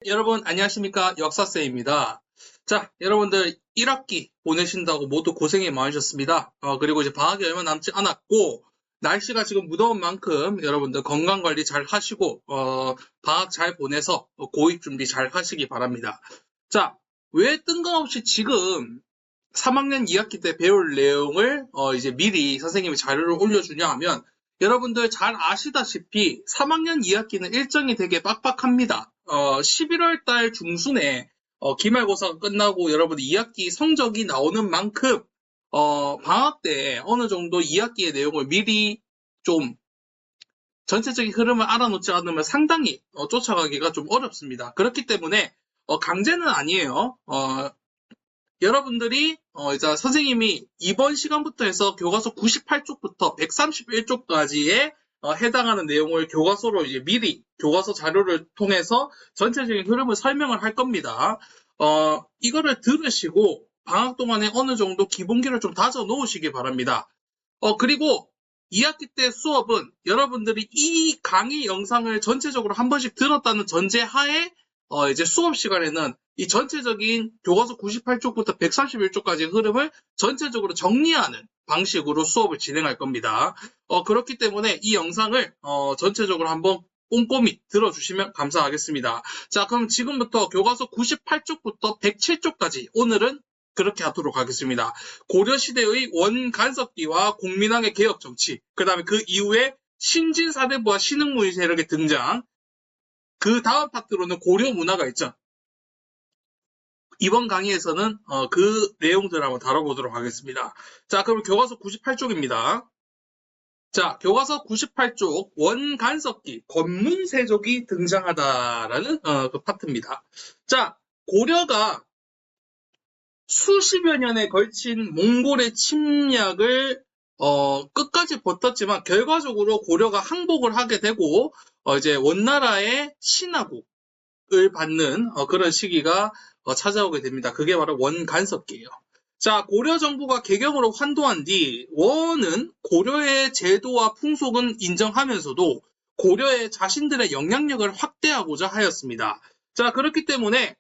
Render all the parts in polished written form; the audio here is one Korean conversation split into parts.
여러분 안녕하십니까, 역사쌤입니다. 자, 여러분들 1학기 보내신다고 모두 고생이 많으셨습니다. 그리고 이제 방학이 얼마 남지 않았고 날씨가 지금 무더운 만큼 여러분들 건강관리 잘 하시고 방학 잘 보내서 고입 준비 잘 하시기 바랍니다. 자, 왜 뜬금없이 지금 3학년 2학기 때 배울 내용을 이제 미리 선생님이 자료를 올려주냐 하면, 여러분들 잘 아시다시피 3학년 2학기는 일정이 되게 빡빡합니다. 11월 달 중순에 기말고사가 끝나고 여러분 2학기 성적이 나오는 만큼 방학 때 어느 정도 2학기의 내용을 미리 좀 전체적인 흐름을 알아놓지 않으면 상당히 쫓아가기가 좀 어렵습니다. 그렇기 때문에 강제는 아니에요. 여러분들이 이제 선생님이 이번 시간부터 해서 교과서 98쪽부터 131쪽까지에 해당하는 내용을 교과서로 이제 미리 교과서 자료를 통해서 전체적인 흐름을 설명을 할 겁니다. 이거를 들으시고 방학 동안에 어느 정도 기본기를 좀 다져 놓으시기 바랍니다. 그리고 2학기 때 수업은 여러분들이 이 강의 영상을 전체적으로 한 번씩 들었다는 전제하에 이제 수업 시간에는 이 전체적인 교과서 98쪽부터 131쪽까지의 흐름을 전체적으로 정리하는 방식으로 수업을 진행할 겁니다. 그렇기 때문에 이 영상을 전체적으로 한번 꼼꼼히 들어주시면 감사하겠습니다. 자, 그럼 지금부터 교과서 98쪽부터 107쪽까지 오늘은 그렇게 하도록 하겠습니다. 고려시대의 원간섭기와 공민왕의 개혁정치, 그 다음에 그 이후에 신진사대부와 신흥무의 세력의 등장, 그 다음 파트로는 고려 문화가 있죠. 이번 강의에서는 그 내용들을 한번 다뤄보도록 하겠습니다. 자, 그럼 교과서 98쪽입니다. 자, 교과서 98쪽 원간섭기, 권문세족이 등장하다라는 그 파트입니다. 자, 고려가 수십여 년에 걸친 몽골의 침략을 끝까지 버텼지만 결과적으로 고려가 항복을 하게 되고 이제 원나라의 신하국을 받는 그런 시기가 찾아오게 됩니다. 그게 바로 원간섭기예요. 자, 고려 정부가 개경으로 환도한 뒤 원은 고려의 제도와 풍속은 인정하면서도 고려의 자신들의 영향력을 확대하고자 하였습니다. 자, 그렇기 때문에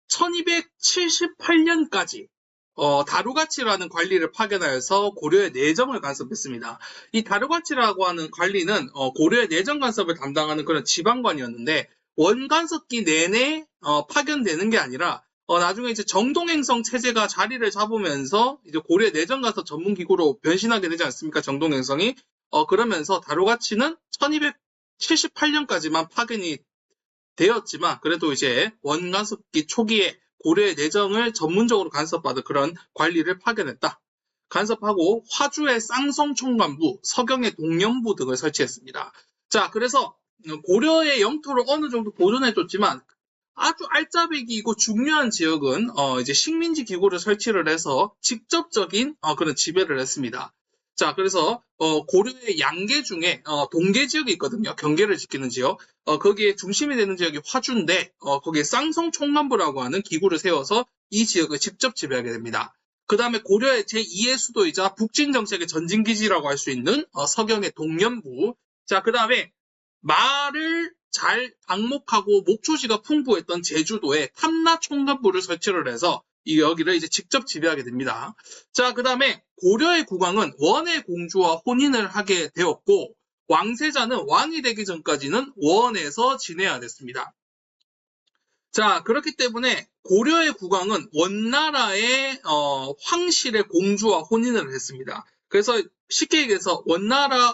1278년까지 다루가치라는 관리를 파견하여서 고려의 내정을 간섭했습니다. 이 다루가치라고 하는 관리는 고려의 내정 간섭을 담당하는 그런 지방관이었는데, 원간섭기 내내 파견되는 게 아니라 나중에 이제 정동행성 체제가 자리를 잡으면서 이제 고려의 내정 간섭 전문 기구로 변신하게 되지 않습니까? 정동행성이 그러면서 다루가치는 1278년까지만 파견이 되었지만 그래도 이제 원간섭기 초기에 고려의 내정을 전문적으로 간섭받은 그런 관리를 파견했다. 간섭하고 화주의 쌍성총관부, 서경의 동령부 등을 설치했습니다. 자, 그래서 고려의 영토를 어느 정도 보존해줬지만 아주 알짜배기이고 중요한 지역은 이제 식민지 기구를 설치를 해서 직접적인 그런 지배를 했습니다. 자, 그래서 고려의 양계 중에 동계 지역이 있거든요. 경계를 지키는 지역. 거기에 중심이 되는 지역이 화주인데 거기에 쌍성총관부라고 하는 기구를 세워서 이 지역을 직접 지배하게 됩니다. 그 다음에 고려의 제2의 수도이자 북진정책의 전진기지라고 할 수 있는 서경의 동년부. 자, 그 다음에 말을 잘 방목하고 목초지가 풍부했던 제주도에 탐라총관부를 설치를 해서 여기를 이제 직접 지배하게 됩니다. 자, 그 다음에 고려의 국왕은 원의 공주와 혼인을 하게 되었고 왕세자는 왕이 되기 전까지는 원에서 지내야 됐습니다. 자, 그렇기 때문에 고려의 국왕은 원나라의 황실의 공주와 혼인을 했습니다. 그래서 쉽게 얘기해서 원나라의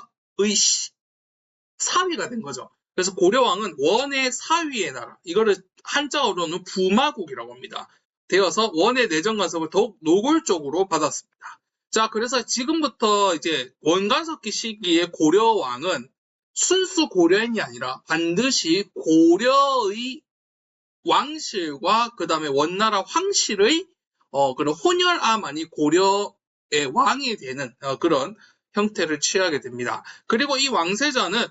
사위가 된 거죠. 그래서 고려왕은 원의 사위의 나라, 이거를 한자어로는 부마국이라고 합니다. 되어서 원의 내정 간섭을 더욱 노골적으로 받았습니다. 자, 그래서 지금부터 이제 원간섭기 시기의 고려왕은 순수 고려인이 아니라 반드시 고려의 왕실과 그 다음에 원나라 황실의 그런 혼혈아만이 고려의 왕이 되는 그런 형태를 취하게 됩니다. 그리고 이 왕세자는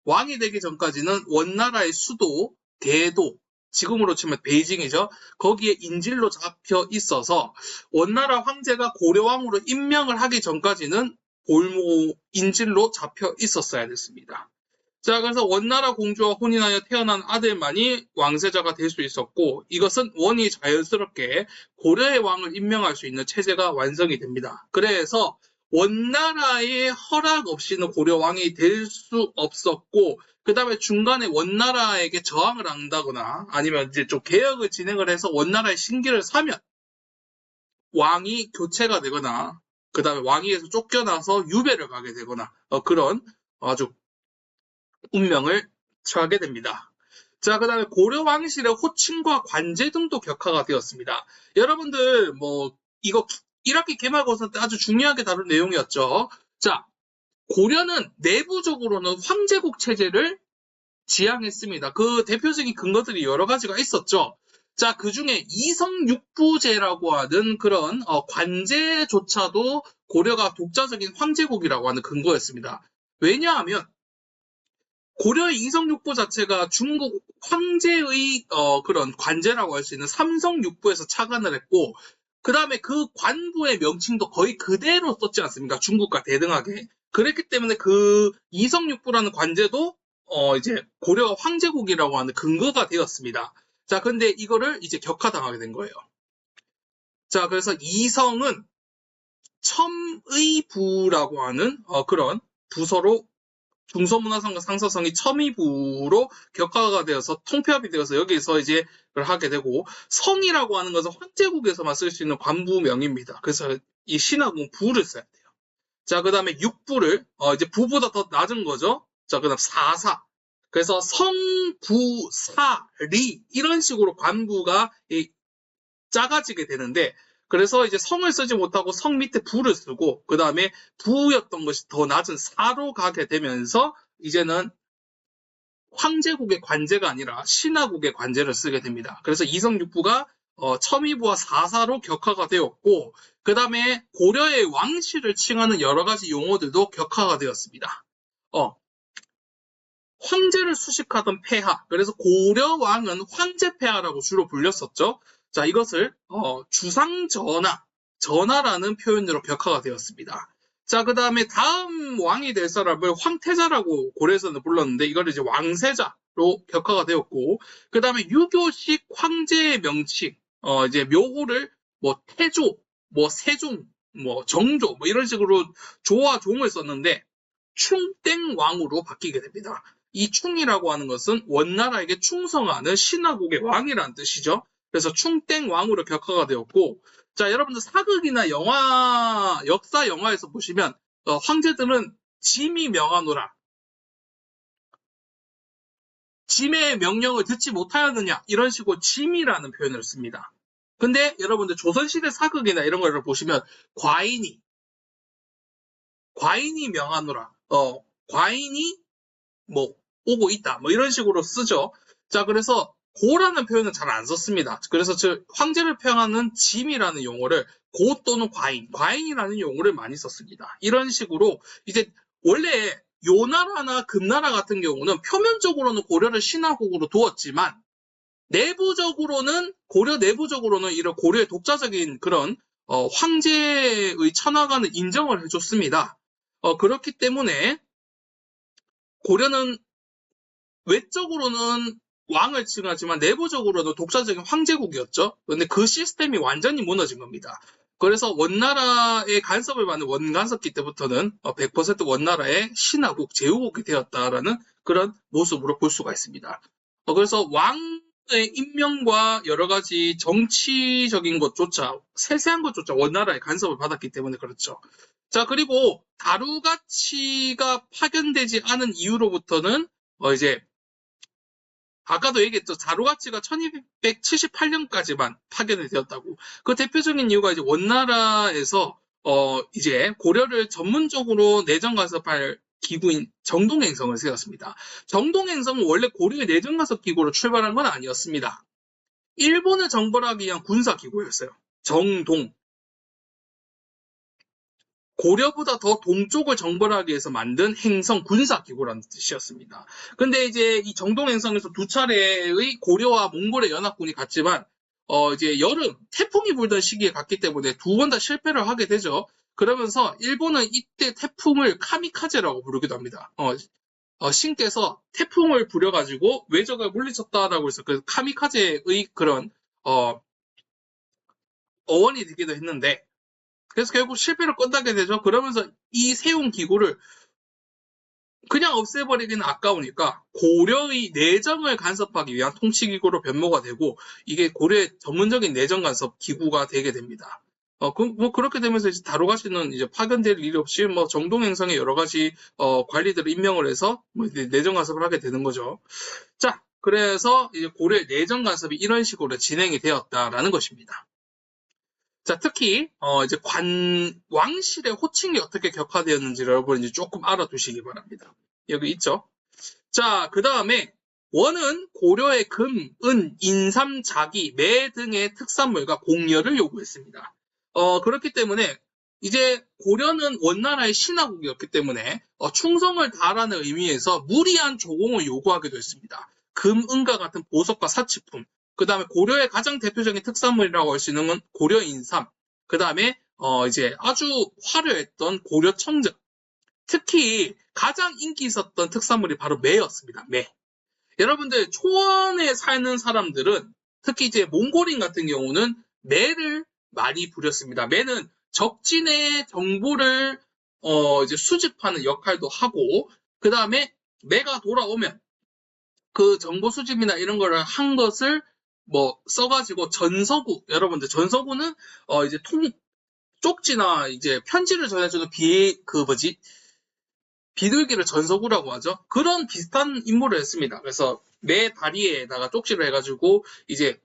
왕이 되기 전까지는 원나라의 수도, 대도, 지금으로 치면 베이징이죠. 거기에 인질로 잡혀 있어서 원나라 황제가 고려왕으로 임명을 하기 전까지는 볼모 인질로 잡혀 있었어야 됐습니다. 자, 그래서 원나라 공주와 혼인하여 태어난 아들만이 왕세자가 될 수 있었고, 이것은 원이 자연스럽게 고려의 왕을 임명할 수 있는 체제가 완성이 됩니다. 그래서 원나라의 허락 없이는 고려 왕이 될 수 없었고, 그 다음에 중간에 원나라에게 저항을 한다거나 아니면 이제 좀 개혁을 진행을 해서 원나라의 신기를 사면 왕이 교체가 되거나, 그 다음에 왕위에서 쫓겨나서 유배를 가게 되거나, 그런 아주 운명을 처하게 됩니다. 자, 그 다음에 고려 왕실의 호칭과 관제 등도 격화가 되었습니다. 여러분들, 이거 1학기 기말고사 때 아주 중요하게 다룬 내용이었죠. 자, 고려는 내부적으로는 황제국 체제를 지향했습니다. 그 대표적인 근거들이 여러 가지가 있었죠. 자, 그 중에 이성육부제라고 하는 그런 관제조차도 고려가 독자적인 황제국이라고 하는 근거였습니다. 왜냐하면 고려의 이성육부 자체가 중국 황제의 그런 관제라고 할 수 있는 삼성육부에서 착안을 했고, 그 다음에 그 관부의 명칭도 거의 그대로 썼지 않습니까? 중국과 대등하게. 그랬기 때문에 그 이성육부라는 관제도 이제 고려가 황제국이라고 하는 근거가 되었습니다. 자, 근데 이거를 이제 격화당하게 된 거예요. 자, 그래서 이성은 첨의부라고 하는 그런 부서로 중서문화성과 상서성이 첨의부로 격화가 되어서 통폐합이 되어서 여기서 이제 그걸 하게 되고, 성이라고 하는 것은 황제국에서만 쓸 수 있는 관부명입니다. 그래서 이 신하국은 부를 써야 돼요. 자, 그 다음에 육부를 이제 부보다 더 낮은 거죠. 자, 그 다음 사사. 그래서 성, 부, 사, 리 이런 식으로 관부가 작아지게 되는데, 그래서 이제 성을 쓰지 못하고 성 밑에 부를 쓰고, 그 다음에 부였던 것이 더 낮은 사로 가게 되면서 이제는 황제국의 관제가 아니라 신하국의 관제를 쓰게 됩니다. 그래서 이성육부가 첨의부와 사사로 격화가 되었고, 그 다음에 고려의 왕실을 칭하는 여러 가지 용어들도 격화가 되었습니다. 황제를 수식하던 폐하, 그래서 고려왕은 황제폐하라고 주로 불렸었죠. 자, 이것을 주상전하라는 표현으로 격화가 되었습니다. 자, 그 다음에 다음 왕이 될 사람을 황태자라고 고려에서는 불렀는데, 이걸 이제 왕세자로 격화가 되었고, 그 다음에 유교식 황제의 명칭, 이제 묘호를 태조, 세종, 정조, 이런 식으로 조와 종을 썼는데, 충땡왕으로 바뀌게 됩니다. 이 충이라고 하는 것은 원나라에게 충성하는 신하국의 왕이라는 뜻이죠. 그래서 충땡왕으로 격화가 되었고, 자, 여러분들 사극이나 역사 영화에서 보시면 황제들은 짐이 명하노라, 짐의 명령을 듣지 못하였느냐, 이런 식으로 짐이라는 표현을 씁니다. 근데 여러분들 조선시대 사극이나 이런 걸 보시면 과인이 명하노라, 과인이 오고 있다, 이런 식으로 쓰죠. 자, 그래서 고라는 표현은 잘 안 썼습니다. 그래서 황제를 표현하는 짐이라는 용어를 고 또는 과인이라는 용어를 많이 썼습니다. 이런 식으로 이제 원래 요나라나 금나라 같은 경우는 표면적으로는 고려를 신하국으로 두었지만 고려 내부적으로는 이런 고려의 독자적인 그런 황제의 천하관을 인정을 해줬습니다. 그렇기 때문에 고려는 외적으로는 왕을 칭하지만 내부적으로는 독자적인 황제국이었죠. 그런데 그 시스템이 완전히 무너진 겁니다. 그래서 원나라의 간섭을 받는 원간섭기 때부터는 100% 원나라의 신하국, 제후국이 되었다라는 그런 모습으로 볼 수가 있습니다. 그래서 왕의 임명과 여러 가지 정치적인 것조차, 세세한 것조차 원나라의 간섭을 받았기 때문에 그렇죠. 자, 그리고 다루가치가 파견되지 않은 이후로부터는 이제 아까도 얘기했죠. 다루가치가 1278년까지만 파견이 되었다고. 그 대표적인 이유가 이제 원나라에서 이제 고려를 전문적으로 내정 간섭할 기구인 정동행성을 세웠습니다. 정동행성은 원래 고려의 내정 간섭 기구로 출발한 건 아니었습니다. 일본을 정벌하기 위한 군사 기구였어요. 정동. 고려보다 더 동쪽을 정벌하기 위해서 만든 행성 군사기구라는 뜻이었습니다. 근데 이제 이 정동행성에서 두 차례의 고려와 몽골의 연합군이 갔지만, 이제 여름, 태풍이 불던 시기에 갔기 때문에 두 번 다 실패를 하게 되죠. 그러면서 일본은 이때 태풍을 카미카제라고 부르기도 합니다. 신께서 태풍을 부려가지고 외적을 물리쳤다라고 해서 그 카미카제의 그런 어원이 되기도 했는데, 그래서 결국 실패로 끝나게 되죠. 그러면서 이 세운 기구를 그냥 없애버리기는 아까우니까 고려의 내정을 간섭하기 위한 통치기구로 변모가 되고, 이게 고려의 전문적인 내정 간섭 기구가 되게 됩니다. 그렇게 되면서 이제 다루가시는 이제 파견될 일이 없이 정동행성의 여러 가지 관리들을 임명을 해서 내정 간섭을 하게 되는 거죠. 자, 그래서 이제 고려의 내정 간섭이 이런 식으로 진행이 되었다라는 것입니다. 자, 특히 이제 왕실의 호칭이 어떻게 격화되었는지를 여러분 이제 조금 알아두시기 바랍니다. 여기 있죠. 자, 그 다음에 원은 고려의 금, 은, 인삼, 자기, 매 등의 특산물과 공여를 요구했습니다. 그렇기 때문에 이제 고려는 원나라의 신하국이었기 때문에 충성을 다하라는 의미에서 무리한 조공을 요구하기도 했습니다. 금, 은과 같은 보석과 사치품, 그 다음에 고려의 가장 대표적인 특산물이라고 할 수 있는 건 고려 인삼, 그 다음에 이제 아주 화려했던 고려 청정, 특히 가장 인기 있었던 특산물이 바로 매였습니다. 매. 여러분들 초원에 사는 사람들은 특히 이제 몽골인 같은 경우는 매를 많이 부렸습니다. 매는 적진의 정보를 이제 수집하는 역할도 하고, 그 다음에 매가 돌아오면 그 정보 수집이나 이런 거를 한 것을 써가지고 전서구, 여러분들 전서구는 이제 쪽지나 이제 편지를 전해주는 비둘기를 전서구라고 하죠. 그런 비슷한 임무를 했습니다. 그래서 매 다리에다가 쪽지를 해가지고 이제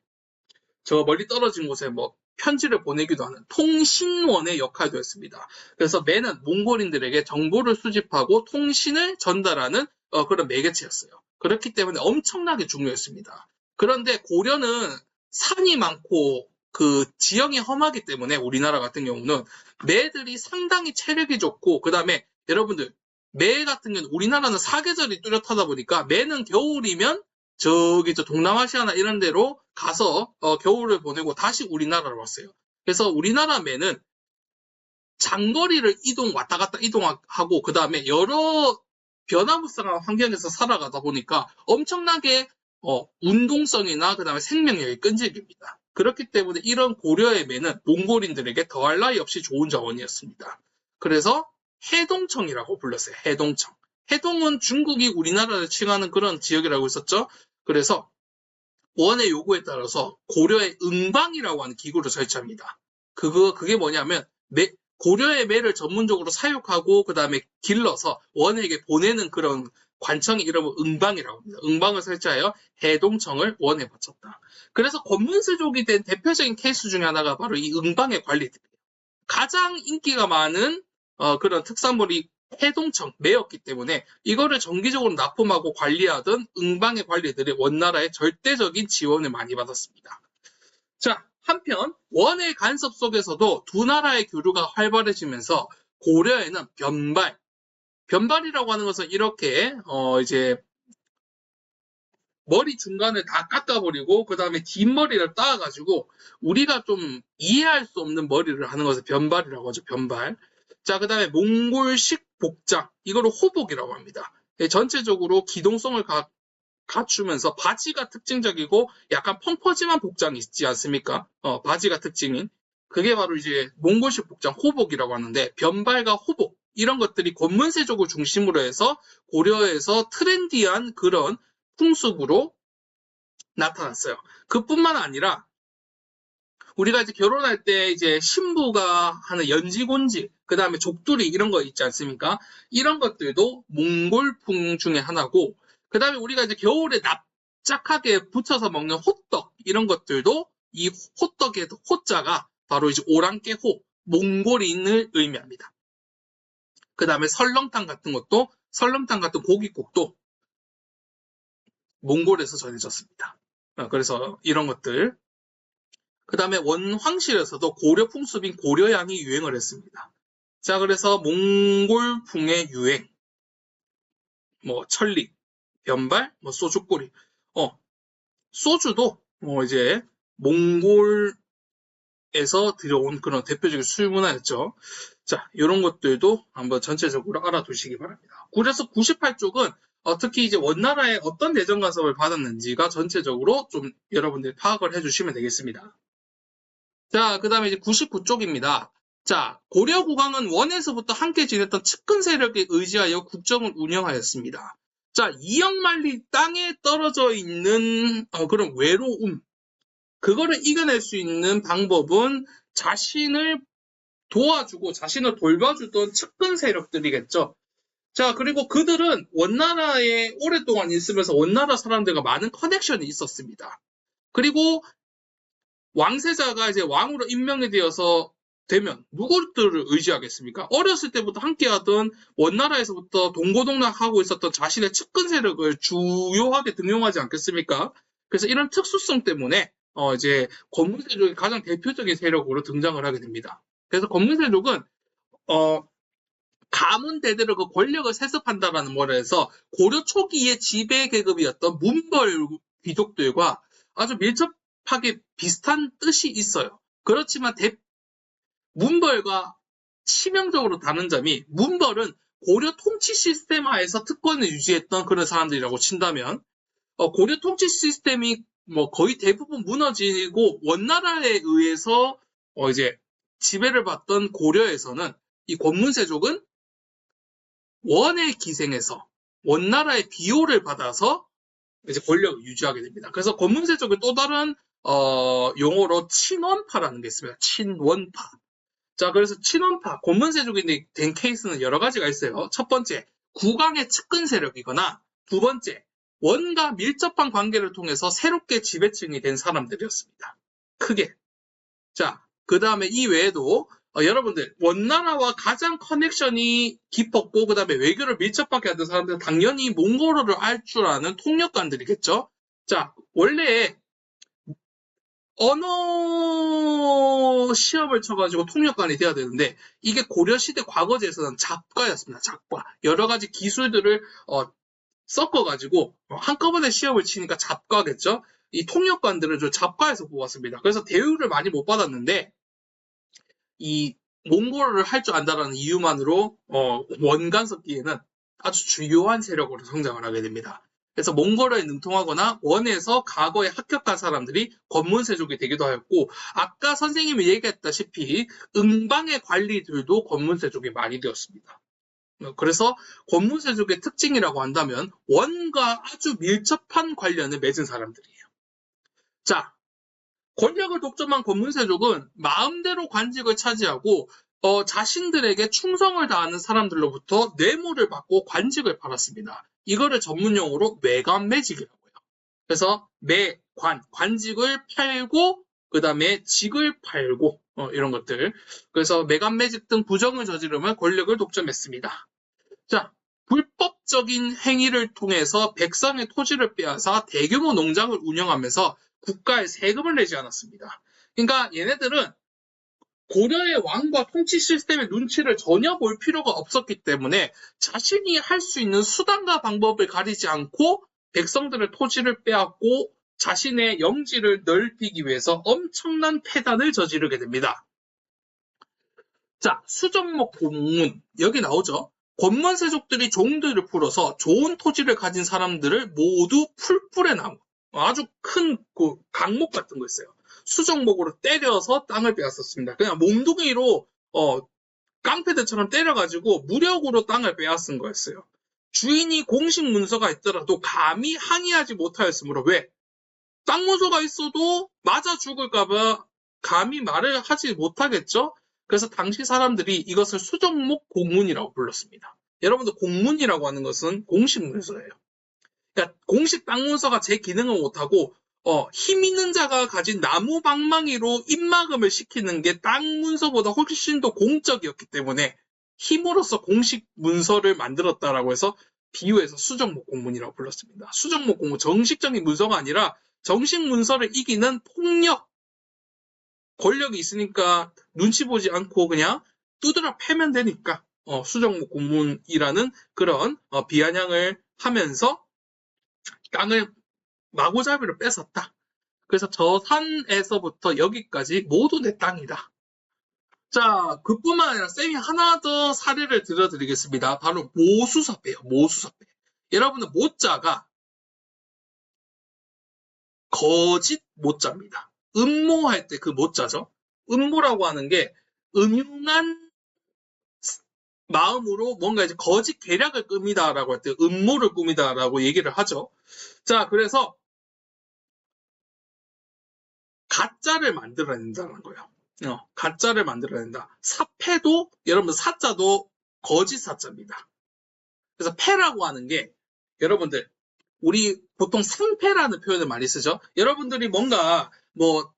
저 멀리 떨어진 곳에 편지를 보내기도 하는 통신원의 역할도 했습니다. 그래서 매는 몽골인들에게 정보를 수집하고 통신을 전달하는 그런 매개체였어요. 그렇기 때문에 엄청나게 중요했습니다. 그런데 고려는 산이 많고 그 지형이 험하기 때문에 우리나라 같은 경우는 매들이 상당히 체력이 좋고, 그 다음에 여러분들 매 같은 경우는 우리나라는 사계절이 뚜렷하다 보니까 매는 겨울이면 저기 동남아시아나 이런 데로 가서 겨울을 보내고 다시 우리나라로 왔어요. 그래서 우리나라 매는 장거리를 왔다 갔다 이동하고, 그 다음에 여러 변화무쌍한 환경에서 살아가다 보니까 엄청나게 운동성이나 그 다음에 생명력이 끈질깁니다. 그렇기 때문에 이런 고려의 매는 몽골인들에게 더할 나위 없이 좋은 자원이었습니다. 그래서 해동청이라고 불렀어요. 해동청. 해동은 중국이 우리나라를 칭하는 그런 지역이라고 했었죠. 그래서 원의 요구에 따라서 고려의 응방이라고 하는 기구를 설치합니다. 그게 뭐냐면 고려의 매를 전문적으로 사육하고 그 다음에 길러서 원에게 보내는 그런 관청이 이름은 응방이라고 합니다. 응방을 설치하여 해동청을 원에 바쳤다. 그래서 권문세족이 된 대표적인 케이스 중에 하나가 바로 이 응방의 관리들이에요. 가장 인기가 많은 그런 특산물이 해동청, 매였기 때문에 이거를 정기적으로 납품하고 관리하던 응방의 관리들이 원나라의 절대적인 지원을 많이 받았습니다. 자, 한편 원의 간섭 속에서도 두 나라의 교류가 활발해지면서 고려에는 변발이라고 하는 것은 이렇게 이제 머리 중간을 다 깎아버리고 그 다음에 뒷머리를 따가지고 우리가 좀 이해할 수 없는 머리를 하는 것을 변발이라고 하죠. 변발. 자, 그 다음에 몽골식 복장, 이거를 호복이라고 합니다. 전체적으로 기동성을 갖추면서 바지가 특징적이고 약간 펑퍼짐한 복장이 있지 않습니까? 바지가 특징인. 그게 바로 이제 몽골식 복장, 호복이라고 하는데, 변발과 호복, 이런 것들이 권문세족을 중심으로 해서 고려에서 트렌디한 그런 풍습으로 나타났어요. 그뿐만 아니라 우리가 이제 결혼할 때 이제 신부가 하는 연지곤지, 그 다음에 족두리 이런 거 있지 않습니까? 이런 것들도 몽골풍 중에 하나고, 그 다음에 우리가 이제 겨울에 납작하게 붙여서 먹는 호떡 이런 것들도 이 호떡의 호자가 바로 이제 오랑캐호, 몽골인을 의미합니다. 그 다음에 설렁탕 같은 고깃국도 몽골에서 전해졌습니다. 그래서 이런 것들. 그 다음에 원황실에서도 고려 풍습인 고려양이 유행을 했습니다. 자, 그래서 몽골풍의 유행, 천리, 변발, 소주꼬리. 소주도 이제 몽골에서 들여온 그런 대표적인 술 문화였죠. 자, 이런 것들도 한번 전체적으로 알아두시기 바랍니다. 그래서 98쪽은 특히 이제 원나라에 어떤 내정 간섭을 받았는지가 전체적으로 좀 여러분들이 파악을 해주시면 되겠습니다. 자, 그 다음에 이제 99쪽입니다. 자, 고려 국왕은 원에서부터 함께 지냈던 측근 세력에 의지하여 국정을 운영하였습니다. 자, 이역만리 땅에 떨어져 있는 그런 외로움, 그거를 이겨낼 수 있는 방법은 자신을 도와주고 자신을 돌봐주던 측근 세력들이겠죠. 자, 그리고 그들은 원나라에 오랫동안 있으면서 원나라 사람들과 많은 커넥션이 있었습니다. 그리고 왕세자가 이제 왕으로 임명이 되면 누구들을 의지하겠습니까? 어렸을 때부터 함께하던 원나라에서부터 동고동락하고 있었던 자신의 측근 세력을 주요하게 등용하지 않겠습니까? 그래서 이런 특수성 때문에 이제 권문세족이 가장 대표적인 세력으로 등장을 하게 됩니다. 그래서 권문세족은 가문 대대로 그 권력을 세습한다라는 말을 해서 고려 초기의 지배 계급이었던 문벌 귀족들과 아주 밀접하게 비슷한 뜻이 있어요. 그렇지만 문벌과 치명적으로 다른 점이, 문벌은 고려 통치 시스템하에서 특권을 유지했던 그런 사람들이라고 친다면 고려 통치 시스템이 거의 대부분 무너지고 원나라에 의해서 이제 지배를 받던 고려에서는 이 권문세족은 원에 기생해서 원나라의 비호를 받아서 이제 권력을 유지하게 됩니다. 그래서 권문세족의 또 다른 용어로 친원파라는 게 있습니다. 친원파. 자, 그래서 친원파, 권문세족이 된 케이스는 여러 가지가 있어요. 첫 번째, 국왕의 측근 세력이거나, 두 번째, 원과 밀접한 관계를 통해서 새롭게 지배층이 된 사람들이었습니다. 크게. 자, 그 다음에 이 외에도 여러분들 원나라와 가장 커넥션이 깊었고 그 다음에 외교를 밀접하게 하던 사람들은 당연히 몽골어를 알 줄 아는 통역관들이겠죠. 자, 원래 언어 시험을 쳐가지고 통역관이 돼야 되는데 이게 고려시대 과거제에서는 잡과였습니다. 잡과. 여러 가지 기술들을 섞어가지고 한꺼번에 시험을 치니까 잡과겠죠. 이 통역관들은 저 잡과에서 뽑았습니다. 그래서 대우를 많이 못 받았는데 이 몽골어를 할 줄 안다라는 이유만으로 원간섭기에는 아주 주요한 세력으로 성장을 하게 됩니다. 그래서 몽골어에 능통하거나 원에서 과거에 합격한 사람들이 권문세족이 되기도 하였고 아까 선생님이 얘기했다시피 응방의 관리들도 권문세족이 많이 되었습니다. 그래서 권문세족의 특징이라고 한다면 원과 아주 밀접한 관련을 맺은 사람들이에요. 자, 권력을 독점한 권문세족은 마음대로 관직을 차지하고 자신들에게 충성을 다하는 사람들로부터 뇌물을 받고 관직을 팔았습니다. 이거를 전문용어로 매관매직이라고 해요. 그래서 관직을 팔고 그 다음에 직을 팔고 이런 것들. 그래서 매관매직 등 부정을 저지르며 권력을 독점했습니다. 자, 불법적인 행위를 통해서 백성의 토지를 빼앗아 대규모 농장을 운영하면서 국가에 세금을 내지 않았습니다. 그러니까 얘네들은 고려의 왕과 통치 시스템의 눈치를 전혀 볼 필요가 없었기 때문에 자신이 할 수 있는 수단과 방법을 가리지 않고 백성들의 토지를 빼앗고 자신의 영지를 넓히기 위해서 엄청난 폐단을 저지르게 됩니다. 자, 수정목 공문 여기 나오죠. 권문세족들이 종들을 풀어서 좋은 토지를 가진 사람들을 모두 풀뿔에 나무 아주 큰 그 강목 같은 거 있어요. 수정목으로 때려서 땅을 빼앗았습니다. 그냥 몽둥이로 깡패들처럼 때려가지고 무력으로 땅을 빼앗은 거였어요. 주인이 공식 문서가 있더라도 감히 항의하지 못하였으므로 왜? 땅 문서가 있어도 맞아 죽을까봐 감히 말을 하지 못하겠죠? 그래서 당시 사람들이 이것을 수정목 공문이라고 불렀습니다. 여러분들 공문이라고 하는 것은 공식 문서예요. 그러니까 공식 땅 문서가 제 기능을 못하고 힘 있는 자가 가진 나무 방망이로 입막음을 시키는 게 땅 문서보다 훨씬 더 공적이었기 때문에 힘으로써 공식 문서를 만들었다라고 해서 비유해서 수정목 공문이라고 불렀습니다. 수정목 공문, 정식적인 문서가 아니라 정식 문서를 이기는 폭력, 권력이 있으니까 눈치 보지 않고 그냥 두드려 패면 되니까 수정목 공문이라는 그런 비아냥을 하면서 땅을 마구잡이로 뺏었다. 그래서 저 산에서부터 여기까지 모두 내 땅이다. 자, 그뿐만 아니라 쌤이 하나 더 사례를 들어드리겠습니다. 바로 모수사배예요. 모수사배. 여러분은 모자가 거짓 모자입니다. 음모할 때 그 모자죠. 음모라고 하는 게 음흉한 마음으로 뭔가 이제 거짓 계략을 꾸미다라고 할 때 음모를 꾸미다라고 얘기를 하죠. 자, 그래서 가짜를 만들어낸다는 거예요. 가짜를 만들어낸다. 사패도 여러분 사자도 거짓 사자입니다. 그래서 패라고 하는 게 여러분들 우리 보통 상패라는 표현을 많이 쓰죠. 여러분들이 뭔가 뭐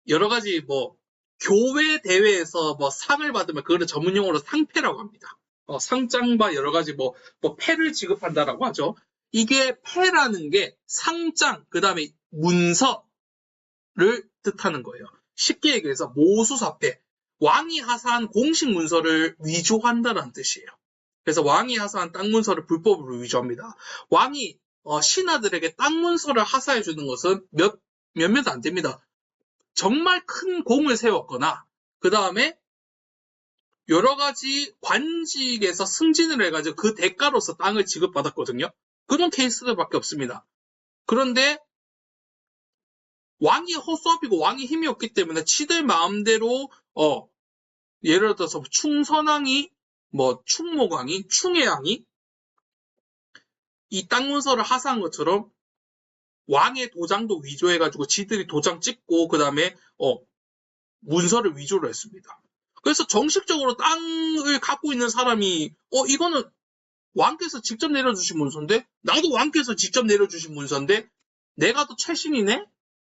여러 가지 뭐 교회 대회에서 뭐 상을 받으면 그거를 전문용어로 상패라고 합니다. 상장과 여러 가지 뭐 패를 지급한다라고 하죠. 이게 패라는 게 상장, 그 다음에 문서를 뜻하는 거예요. 쉽게 얘기해서 모수사패, 왕이 하사한 공식 문서를 위조한다는 뜻이에요. 그래서 왕이 하사한 땅 문서를 불법으로 위조합니다. 왕이 신하들에게 땅 문서를 하사해 주는 것은 몇몇 안 됩니다. 정말 큰 공을 세웠거나 그 다음에 여러 가지 관직에서 승진을 해가지고 그 대가로서 땅을 지급받았거든요. 그런 케이스들밖에 없습니다. 그런데 왕이 허수아비고 왕이 힘이 없기 때문에 치들 마음대로 예를 들어서 충선왕이 충모광이 충해왕이 이 땅 문서를 하사한 것처럼 왕의 도장도 위조해가지고 지들이 도장 찍고 그 다음에 문서를 위조를 했습니다. 그래서 정식적으로 땅을 갖고 있는 사람이 이거는 왕께서 직접 내려주신 문서인데 나도 왕께서 직접 내려주신 문서인데 내가 더 최신이네?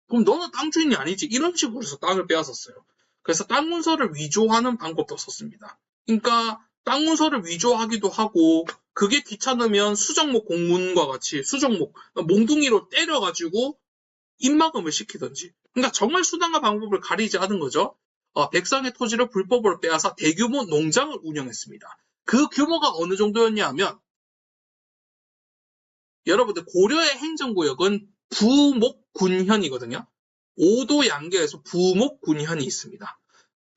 그럼 너는 땅 주인이 아니지. 이런 식으로 해서 땅을 빼앗았어요. 그래서 땅 문서를 위조하는 방법도 썼습니다. 그러니까 땅 문서를 위조하기도 하고 그게 귀찮으면 수정목 공문과 같이 수정목, 몽둥이로 때려가지고 입막음을 시키든지. 그러니까 정말 수단과 방법을 가리지 않은 거죠. 백성의 토지를 불법으로 빼앗아 대규모 농장을 운영했습니다. 그 규모가 어느 정도였냐 하면 여러분들 고려의 행정구역은 부목군현이거든요. 5도 양계에서 부목군현이 있습니다.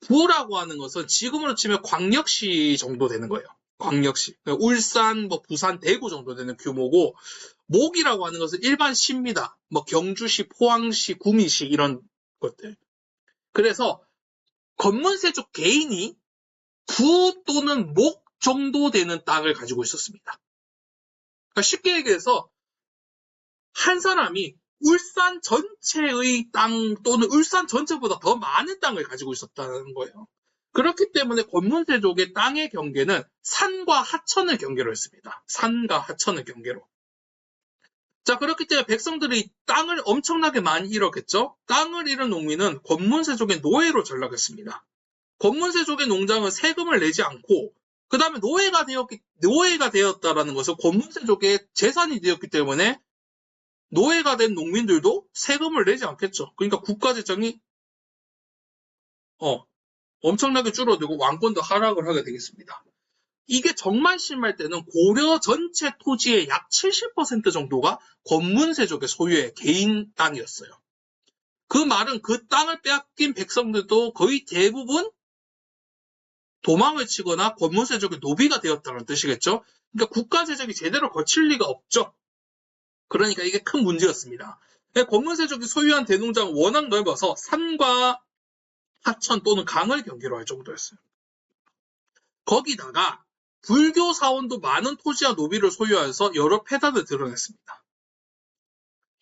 부라고 하는 것은 지금으로 치면 광역시 정도 되는 거예요. 광역시. 울산, 부산, 대구 정도 되는 규모고 목이라고 하는 것은 일반 시입니다. 경주시, 포항시, 구미시 이런 것들. 그래서 건문세족 개인이 부 또는 목 정도 되는 땅을 가지고 있었습니다. 그러니까 쉽게 얘기해서 한 사람이 울산 전체의 땅 또는 울산 전체보다 더 많은 땅을 가지고 있었다는 거예요. 그렇기 때문에 건문세족의 땅의 경계는 산과 하천을 경계로 했습니다. 산과 하천을 경계로. 자, 그렇기 때문에 백성들이 땅을 엄청나게 많이 잃었겠죠. 땅을 잃은 농민은 건문세족의 노예로 전락했습니다. 건문세족의 농장은 세금을 내지 않고 그 다음에 노예가 되었다라는 것은 건문세족의 재산이 되었기 때문에 노예가 된 농민들도 세금을 내지 않겠죠. 그러니까 국가재정이 엄청나게 줄어들고 왕권도 하락을 하게 되겠습니다. 이게 정말 심할 때는 고려 전체 토지의 약 70% 정도가 건문세족의 소유의 개인 땅이었어요. 그 말은 그 땅을 빼앗긴 백성들도 거의 대부분 도망을 치거나 건문세족의 노비가 되었다는 뜻이겠죠. 그러니까 국가재정이 제대로 거칠 리가 없죠. 그러니까 이게 큰 문제였습니다. 건문세족이 소유한 대농장은 워낙 넓어서 산과 하천 또는 강을 경계로 할 정도였어요. 거기다가 불교 사원도 많은 토지와 노비를 소유하여서 여러 폐단을 드러냈습니다.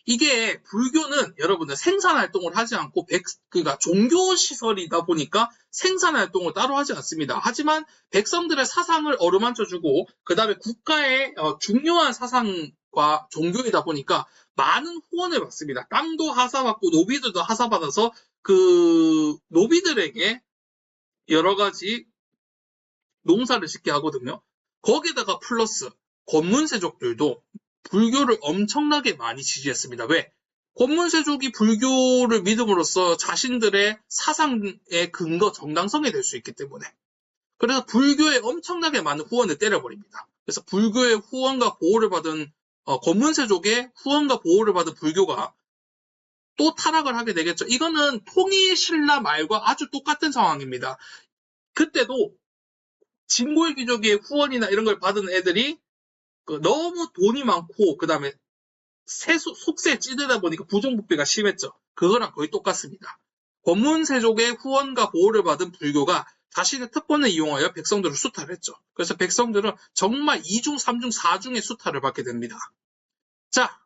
이게 불교는 여러분들 생산활동을 하지 않고 그러니까 종교시설이다 보니까 생산활동을 따로 하지 않습니다. 하지만 백성들의 사상을 어루만져주고 그 다음에 국가의 중요한 사상과 종교이다 보니까 많은 후원을 받습니다. 땅도 하사받고 노비들도 하사받아서 그 노비들에게 여러 가지 농사를 짓게 하거든요. 거기다가 플러스 건문세족들도 불교를 엄청나게 많이 지지했습니다. 왜? 건문세족이 불교를 믿음으로써 자신들의 사상의 근거 정당성이 될 수 있기 때문에. 그래서 불교에 엄청나게 많은 후원을 때려버립니다. 그래서 불교의 후원과 보호를 받은 건문세족의 후원과 보호를 받은 불교가 또 타락을 하게 되겠죠. 이거는 통일신라 말과 아주 똑같은 상황입니다. 그때도 진골 귀족의 후원이나 이런 걸 받은 애들이 너무 돈이 많고 그다음에 속세에 찌들다 보니까 부정부패가 심했죠. 그거랑 거의 똑같습니다. 권문세족의 후원과 보호를 받은 불교가 자신의 특권을 이용하여 백성들을 수탈했죠. 그래서 백성들은 정말 2중, 3중, 4중의 수탈을 받게 됩니다. 자,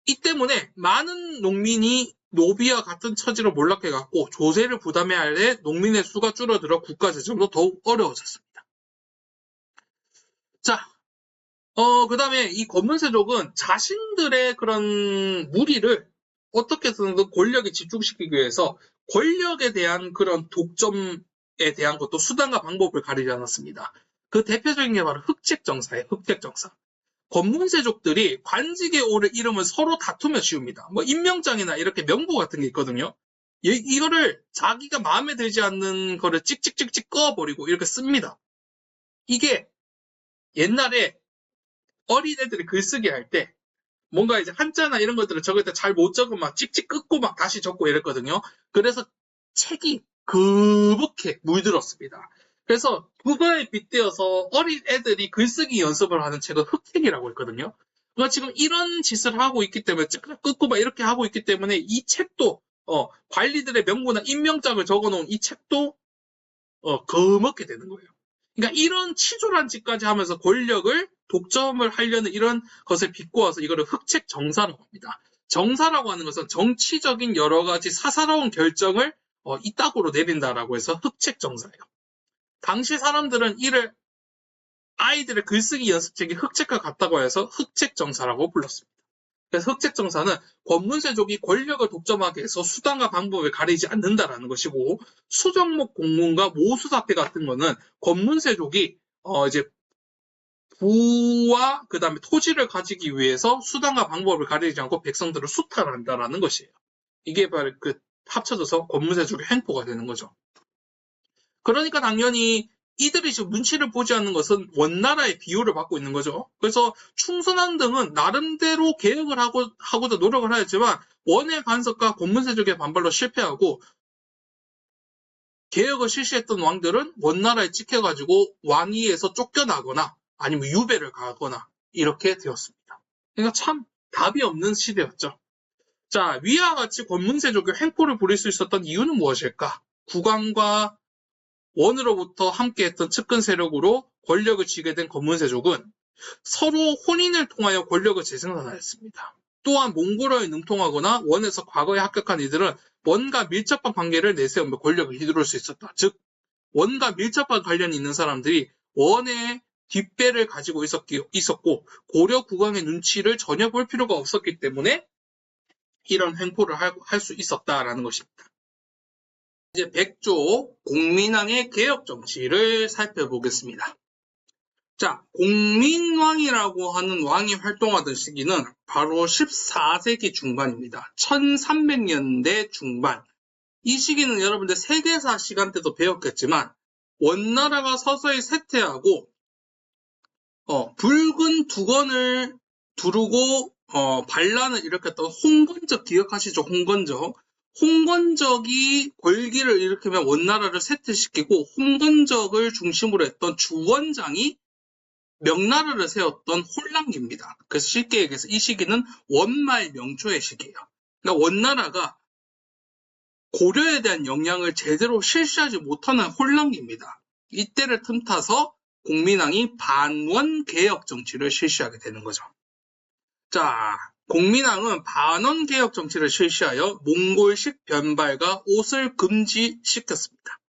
이 때문에 많은 농민이 노비와 같은 처지로 몰락해갖고 조세를 부담해야 할 농민의 수가 줄어들어 국가 재정도 더욱 어려워졌습니다. 자, 그 다음에 이 권문세족은 자신들의 그런 무리를 어떻게든 권력에 집중시키기 위해서 권력에 대한 그런 독점에 대한 것도 수단과 방법을 가리지 않았습니다. 그 대표적인 게 바로 흑책정사예요. 흑책정사. 권문세족들이 관직에 오를 이름을 서로 다투며 지웁니다. 뭐 임명장이나 이렇게 명부 같은 게 있거든요. 이거를 자기가 마음에 들지 않는 거를 찍찍찍찍 꺼버리고 이렇게 씁니다. 이게 옛날에 어린애들이 글쓰기 할 때 뭔가 이제 한자나 이런 것들을 적을 때 잘 못 적으면 막 찍찍 끊고 막 다시 적고 이랬거든요. 그래서 책이 그렇게 물들었습니다. 그래서 그거에 빗대어서 어린 애들이 글쓰기 연습을 하는 책은 흑책이라고 했거든요. 그러니까 지금 이런 짓을 하고 있기 때문에 ጭቅጭቅ 끊고 막 이렇게 하고 있기 때문에 이 책도 관리들의 명부나 임명장을 적어놓은 이 책도 거먹게 되는 거예요. 그러니까 이런 치졸한 짓까지 하면서 권력을 독점을 하려는 이런 것을 비꼬아서 이거를 흑책 정사라고 합니다. 정사라고 하는 것은 정치적인 여러 가지 사사로운 결정을 이따구로 내린다라고 해서 흑책 정사예요. 당시 사람들은 이를 아이들의 글쓰기 연습책이 흑책과 같다고 해서 흑책 정사라고 불렀습니다. 그래서 흑책 정사는 권문세족이 권력을 독점하기 위해서 수단과 방법을 가리지 않는다라는 것이고, 수정목 공문과 모수사패 같은 거는 권문세족이 이제 부와 그 다음에 토지를 가지기 위해서 수단과 방법을 가리지 않고 백성들을 수탈한다라는 것이에요. 이게 바로 합쳐져서 권문세족의 횡포가 되는 거죠. 그러니까 당연히 이들이 지금 눈치를 보지 않는 것은 원나라의 비호를 받고 있는 거죠. 그래서 충선한 등은 나름대로 계획을 하고자 노력을 하였지만 원의 간섭과 권문세족의 반발로 실패하고, 개혁을 실시했던 왕들은 원나라에 찍혀가지고 왕위에서 쫓겨나거나 아니면 유배를 가거나 이렇게 되었습니다. 그러니까 참 답이 없는 시대였죠. 자, 위와 같이 권문세족의 횡포를 부릴 수 있었던 이유는 무엇일까? 국왕과 원으로부터 함께했던 측근 세력으로 권력을 쥐게 된 권문세족은 서로 혼인을 통하여 권력을 재생산하였습니다. 또한 몽골어에 능통하거나 원에서 과거에 합격한 이들은 원과 밀접한 관계를 내세우며 권력을 휘두를 수 있었다. 즉, 원과 밀접한 관련이 있는 사람들이 원의 뒷배를 가지고 있었고 고려 국왕의 눈치를 전혀 볼 필요가 없었기 때문에 이런 횡포를 할 수 있었다라는 것입니다. 이제 백조 공민왕의 개혁 정치를 살펴보겠습니다. 자, 공민왕이라고 하는 왕이 활동하던 시기는 바로 14세기 중반입니다. 1300년대 중반. 이 시기는 여러분들 세계사 시간 때도 배웠겠지만 원나라가 서서히 쇠퇴하고 붉은 두건을 두르고 반란을 일으켰던 홍건적 기억하시죠? 홍건적이 권기를 일으키며 원나라를 쇠퇴시키고 홍건적을 중심으로 했던 주원장이 명나라를 세웠던 혼란기입니다. 그래서 쉽게 얘기해서 이 시기는 원말 명초의 시기예요. 그러니까 원나라가 고려에 대한 영향을 제대로 실시하지 못하는 혼란기입니다. 이때를 틈타서 공민왕이 반원 개혁 정치를 실시하게 되는 거죠. 자, 공민왕은 반원 개혁 정치를 실시하여 몽골식 변발과 옷을 금지시켰습니다.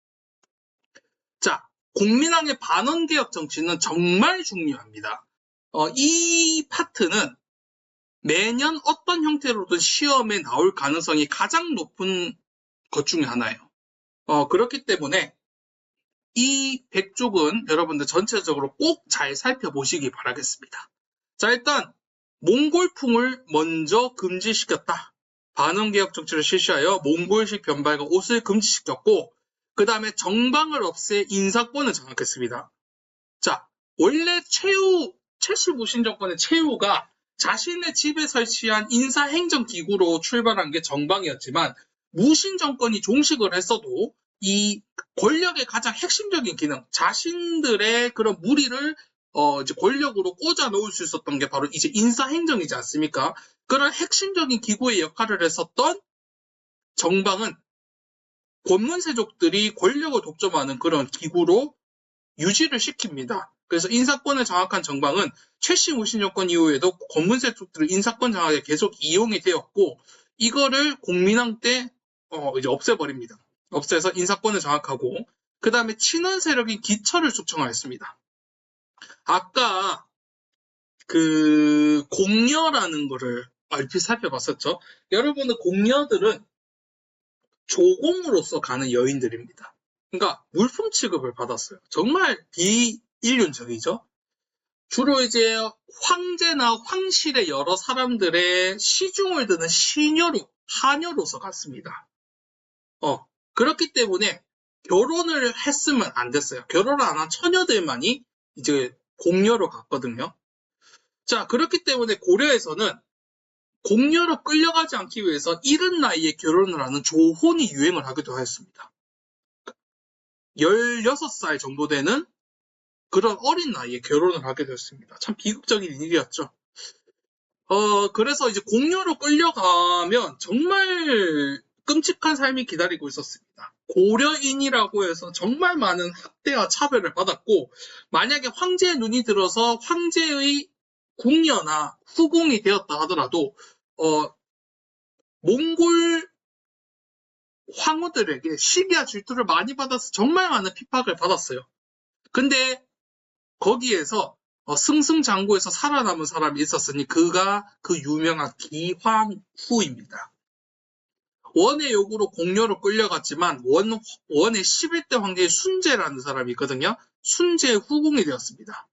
자, 공민왕의 반원 개혁 정치는 정말 중요합니다. 이 파트는 매년 어떤 형태로든 시험에 나올 가능성이 가장 높은 것 중에 하나예요. 그렇기 때문에 이 백족은 여러분들 전체적으로 꼭 잘 살펴보시기 바라겠습니다. 자, 일단 몽골풍을 먼저 금지시켰다. 반원개혁 정치를 실시하여 몽골식 변발과 옷을 금지시켰고, 그 다음에 정방을 없애 인사권을 장악했습니다. 자, 원래 최씨무신 정권의 최후가 자신의 집에 설치한 인사행정기구로 출발한 게 정방이었지만, 무신 정권이 종식을 했어도 이 권력의 가장 핵심적인 기능, 자신들의 그런 무리를 이제 권력으로 꽂아 놓을 수 있었던 게 바로 이제 인사행정이지 않습니까? 그런 핵심적인 기구의 역할을 했었던 정방은 권문세족들이 권력을 독점하는 그런 기구로 유지를 시킵니다. 그래서 인사권을 장악한 정방은 최씨 무신 정권 이후에도 권문세족들의 인사권 장악에 계속 이용이 되었고, 이거를 공민왕 때 이제 없애버립니다. 없애서 인사권을 장악하고, 그 다음에 친원 세력인 기처를 숙청하였습니다. 아까 그 공녀라는 거를 얼핏 살펴봤었죠. 여러분은 공녀들은 조공으로서 가는 여인들입니다. 그러니까 물품 취급을 받았어요. 정말 비인륜적이죠. 주로 이제 황제나 황실의 여러 사람들의 시중을 드는 시녀로, 하녀로서 갔습니다. 그렇기 때문에 결혼을 했으면 안 됐어요. 결혼을 안 한 처녀들만이 이제 공녀로 갔거든요. 자, 그렇기 때문에 고려에서는 공녀로 끌려가지 않기 위해서 이른 나이에 결혼을 하는 조혼이 유행을 하기도 하였습니다. 16살 정도 되는 그런 어린 나이에 결혼을 하게 되었습니다. 참 비극적인 일이었죠. 그래서 이제 공녀로 끌려가면 정말 끔찍한 삶이 기다리고 있었습니다. 고려인이라고 해서 정말 많은 학대와 차별을 받았고, 만약에 황제의 눈이 들어서 황제의 궁녀나 후궁이 되었다 하더라도 몽골 황후들에게 시기와 질투를 많이 받아서 정말 많은 핍박을 받았어요. 근데 거기에서 승승장구해서 살아남은 사람이 있었으니 그가 그 유명한 기황후입니다. 원의 요구로 공녀로 끌려갔지만 원의 11대 황제의 순제라는 사람이 있거든요. 순제의 후궁이 되었습니다.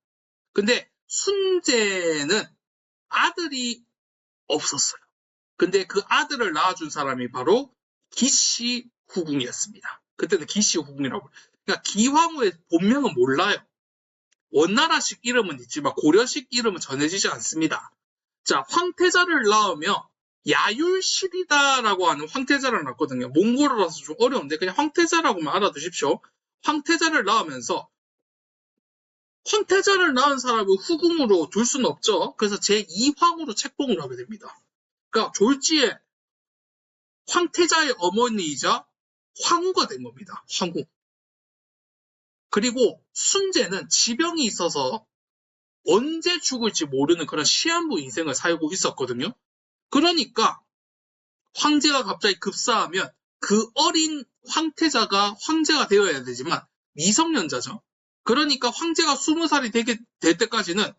근데 순제는 아들이 없었어요. 근데 그 아들을 낳아준 사람이 바로 기씨 후궁이었습니다. 그때는 기씨 후궁이라고. 그러니까 기황후의 본명은 몰라요. 원나라식 이름은 있지만 고려식 이름은 전해지지 않습니다. 자, 황태자를 낳으며 야율실이다라고 하는 황태자를 낳거든요. 몽골어라서 좀 어려운데 그냥 황태자라고만 알아두십시오. 황태자를 낳으면서 황태자를 낳은 사람을 후궁으로 둘 수는 없죠. 그래서 제2황으로 책봉을 하게 됩니다. 그러니까 졸지에 황태자의 어머니이자 황후가 된 겁니다. 황후. 그리고 순제는 지병이 있어서 언제 죽을지 모르는 그런 시한부 인생을 살고 있었거든요. 그러니까 황제가 갑자기 급사하면 그 어린 황태자가 황제가 되어야 되지만 미성년자죠. 그러니까 황제가 20살이 될 때까지는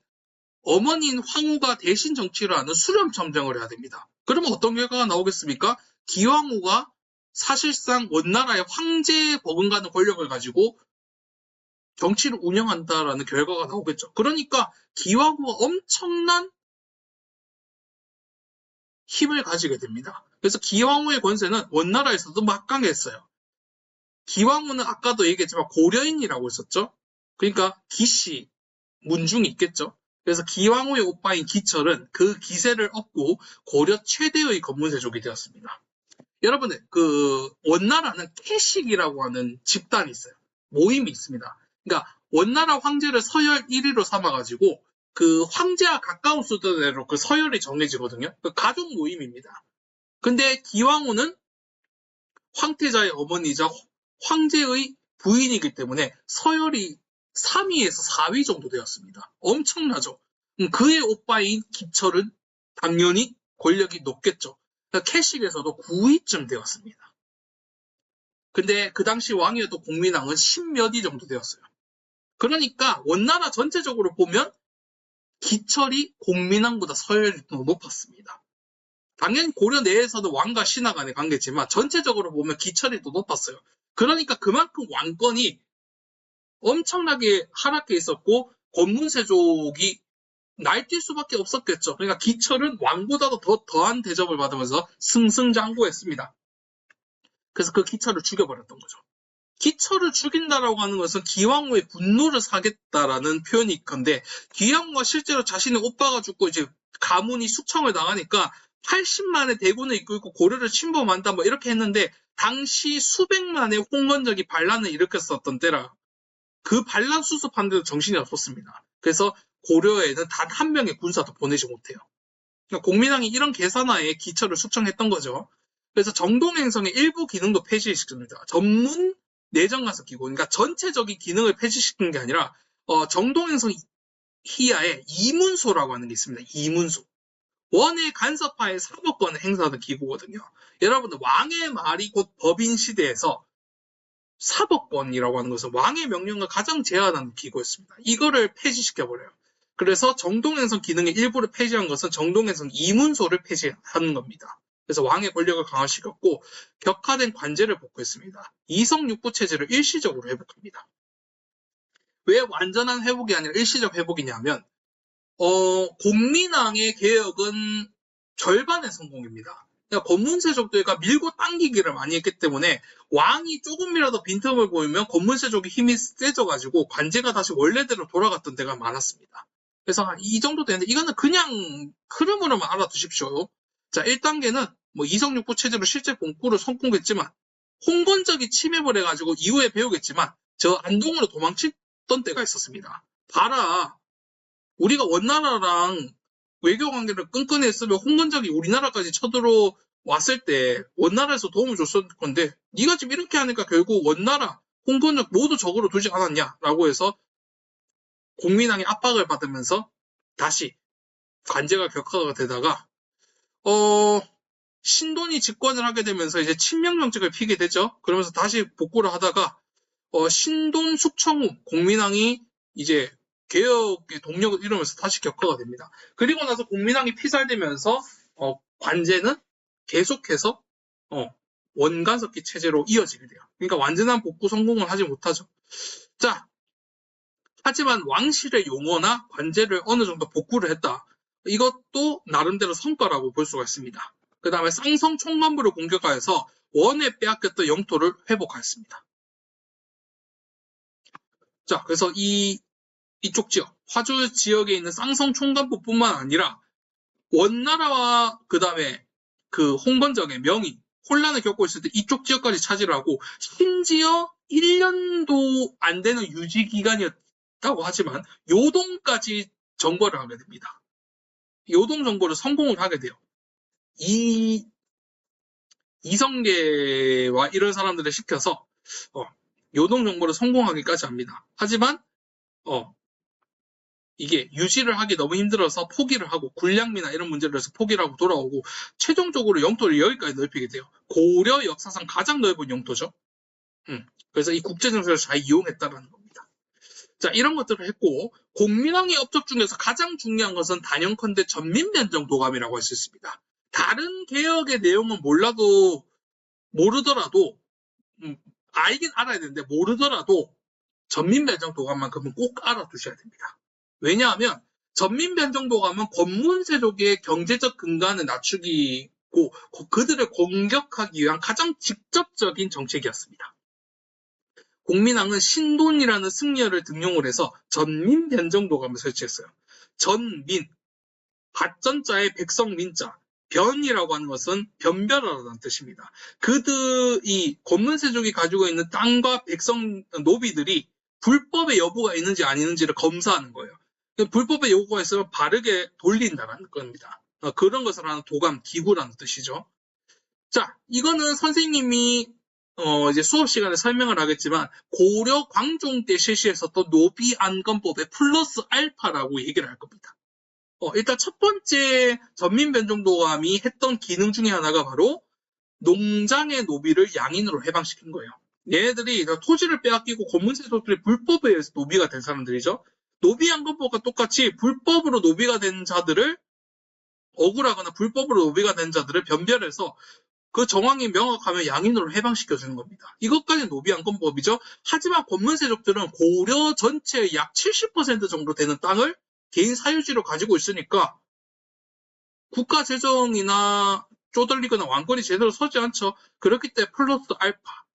어머니인 황후가 대신 정치를 하는 수렴청정을 해야 됩니다. 그러면 어떤 결과가 나오겠습니까? 기황후가 사실상 원나라의 황제에 버금가는 권력을 가지고 정치를 운영한다라는 결과가 나오겠죠. 그러니까 기황후가 엄청난 힘을 가지게 됩니다. 그래서 기황후의 권세는 원나라에서도 막강했어요. 기황후는 아까도 얘기했지만 고려인이라고 했었죠. 그러니까 기씨, 문중이 있겠죠. 그래서 기황후의 오빠인 기철은 그 기세를 얻고 고려 최대의 권문세족이 되었습니다. 여러분들, 그 원나라는 캐식이라고 하는 집단이 있어요. 모임이 있습니다. 그러니까 원나라 황제를 서열 1위로 삼아가지고 그 황제와 가까운 수준으로 그 서열이 정해지거든요. 그 가족 모임입니다. 근데 기황후는 황태자의 어머니이자 황제의 부인이기 때문에 서열이 3위에서 4위 정도 되었습니다. 엄청나죠. 그의 오빠인 기철은 당연히 권력이 높겠죠. 그러니까 캐식에서도 9위쯤 되었습니다. 근데 그 당시 왕이었던 공민왕은 10몇위 정도 되었어요. 그러니까 원나라 전체적으로 보면 기철이 공민왕보다 서열이 더 높았습니다. 당연히 고려 내에서도 왕과 신하 간의 관계지만 전체적으로 보면 기철이 더 높았어요. 그러니까 그만큼 왕권이 엄청나게 하락해 있었고 권문세족이 날뛸 수밖에 없었겠죠. 그러니까 기철은 왕보다도 더한 대접을 받으면서 승승장구했습니다. 그래서 그 기철을 죽여버렸던 거죠. 기철을 죽인다라고 하는 것은 기황후의 분노를 사겠다라는 표현이 있건데 기황후가 실제로 자신의 오빠가 죽고 이제 가문이 숙청을 당하니까 80만의 대군을 이끌고 고려를 침범한다 뭐 이렇게 했는데 당시 수백만의 홍건적이 반란을 일으켰었던 때라 그 반란 수습하는데도 정신이 없었습니다. 그래서 고려에는 단 한 명의 군사도 보내지 못해요. 그러니까 공민왕이 이런 계산하에 기처를 숙청했던 거죠. 그래서 정동행성의 일부 기능도 폐지시킵니다. 전문 내정간섭기구, 그러니까 전체적인 기능을 폐지시킨 게 아니라 정동행성 희하에 이문소라고 하는 게 있습니다. 이문소. 원의 간섭하에 사법권을 행사하는 기구거든요. 여러분들 왕의 말이 곧 법인 시대에서 사법권이라고 하는 것은 왕의 명령을 가장 제한하는 기구였습니다. 이거를 폐지시켜버려요. 그래서 정동행성 기능의 일부를 폐지한 것은 정동행성 이문소를 폐지하는 겁니다. 그래서 왕의 권력을 강화시켰고 격화된 관제를 복구했습니다. 이성육부 체제를 일시적으로 회복합니다. 왜 완전한 회복이 아니라 일시적 회복이냐면 공민왕의 개혁은 절반의 성공입니다. 그러니까 권문세족들과 밀고 당기기를 많이 했기 때문에 왕이 조금이라도 빈틈을 보이면 권문세족의 힘이 세져가지고 관제가 다시 원래대로 돌아갔던 데가 많았습니다. 그래서 이 정도 되는데 이거는 그냥 흐름으로만 알아두십시오. 자, 1단계는 뭐 이성육부 체제로 실제 본구를 성공했지만 홍건적이 침입을 해가지고 이후에 배우겠지만 저 안동으로 도망쳤던 때가 있었습니다. 봐라. 우리가 원나라랑 외교 관계를 끈끈히 했으면 홍건적이 우리나라까지 쳐들어왔을 때 원나라에서 도움을 줬을 건데 네가 지금 이렇게 하니까 결국 원나라, 홍건적 모두 적으로 두지 않았냐라고 해서 공민왕의 압박을 받으면서 다시 관제가 격화가 되다가 신돈이 집권을 하게 되면서 이제 친명정책을 피게 되죠. 그러면서 다시 복구를 하다가 신돈 숙청 후 공민왕이 이제 개혁의 동력을 이루면서 다시 격화가 됩니다. 그리고 나서 공민왕이 피살되면서 관제는 계속해서 원간섭기 체제로 이어지게 돼요. 그러니까 완전한 복구 성공을 하지 못하죠. 자, 하지만 왕실의 용어나 관제를 어느 정도 복구를 했다. 이것도 나름대로 성과라고 볼 수가 있습니다. 그 다음에 쌍성 총관부를 공격하여서 원에 빼앗겼던 영토를 회복하였습니다. 자, 그래서 이쪽 지역, 화주 지역에 있는 쌍성 총관부뿐만 아니라 원나라와 그 다음에 그 홍건적의 명이 혼란을 겪고 있을 때 이쪽 지역까지 차지를 하고 심지어 1년도 안 되는 유지 기간이었다고 하지만 요동까지 정벌을 하게 됩니다. 요동 정벌을 성공을 하게 돼요. 이성계와 이런 사람들을 시켜서 요동 정벌을 성공하기까지 합니다. 하지만 이게 유지를 하기 너무 힘들어서 포기를 하고 군량미나 이런 문제를 해서 포기를 하고 돌아오고 최종적으로 영토를 여기까지 넓히게 돼요. 고려 역사상 가장 넓은 영토죠. 그래서 이 국제정세를 잘 이용했다는 겁니다. 자, 이런 것들을 했고 공민왕의 업적 중에서 가장 중요한 것은 단연컨대 전민변정도감이라고 할 수 있습니다. 다른 개혁의 내용은 모르더라도 알긴 알아야 되는데 모르더라도 전민변정도감만큼은 꼭 알아두셔야 됩니다. 왜냐하면 전민변정도감은 권문세족의 경제적 근간을 낮추기고 그들을 공격하기 위한 가장 직접적인 정책이었습니다. 공민왕은 신돈이라는 승려를 등용을 해서 전민변정도감을 설치했어요. 전민, 밭전자의 백성민자, 변이라고 하는 것은 변별하라는 뜻입니다. 이 권문세족이 가지고 있는 땅과 백성 노비들이 불법의 여부가 있는지 아니는지를 검사하는 거예요. 불법의 여부가 있으면 바르게 돌린다는 겁니다. 그런 것을 하는 도감, 기구라는 뜻이죠. 자, 이거는 선생님이 이제 수업 시간에 설명을 하겠지만 고려 광종 때 실시했었던 노비안건법의 플러스 알파라고 얘기를 할 겁니다. 일단 첫 번째 전민변정도감이 했던 기능 중에 하나가 바로 농장의 노비를 양인으로 해방시킨 거예요. 얘네들이 토지를 빼앗기고 권문세족들이 불법에 의해서 노비가 된 사람들이죠. 노비안건법과 똑같이 불법으로 노비가 된 자들을 억울하거나 불법으로 노비가 된 자들을 변별해서 그 정황이 명확하면 양인으로 해방시켜주는 겁니다. 이것까지 노비안건법이죠. 하지만 권문세족들은 고려 전체의 약 70% 정도 되는 땅을 개인 사유지로 가지고 있으니까 국가 재정이나 쪼들리거나 왕권이 제대로 서지 않죠. 그렇기 때문에 플러스 알파.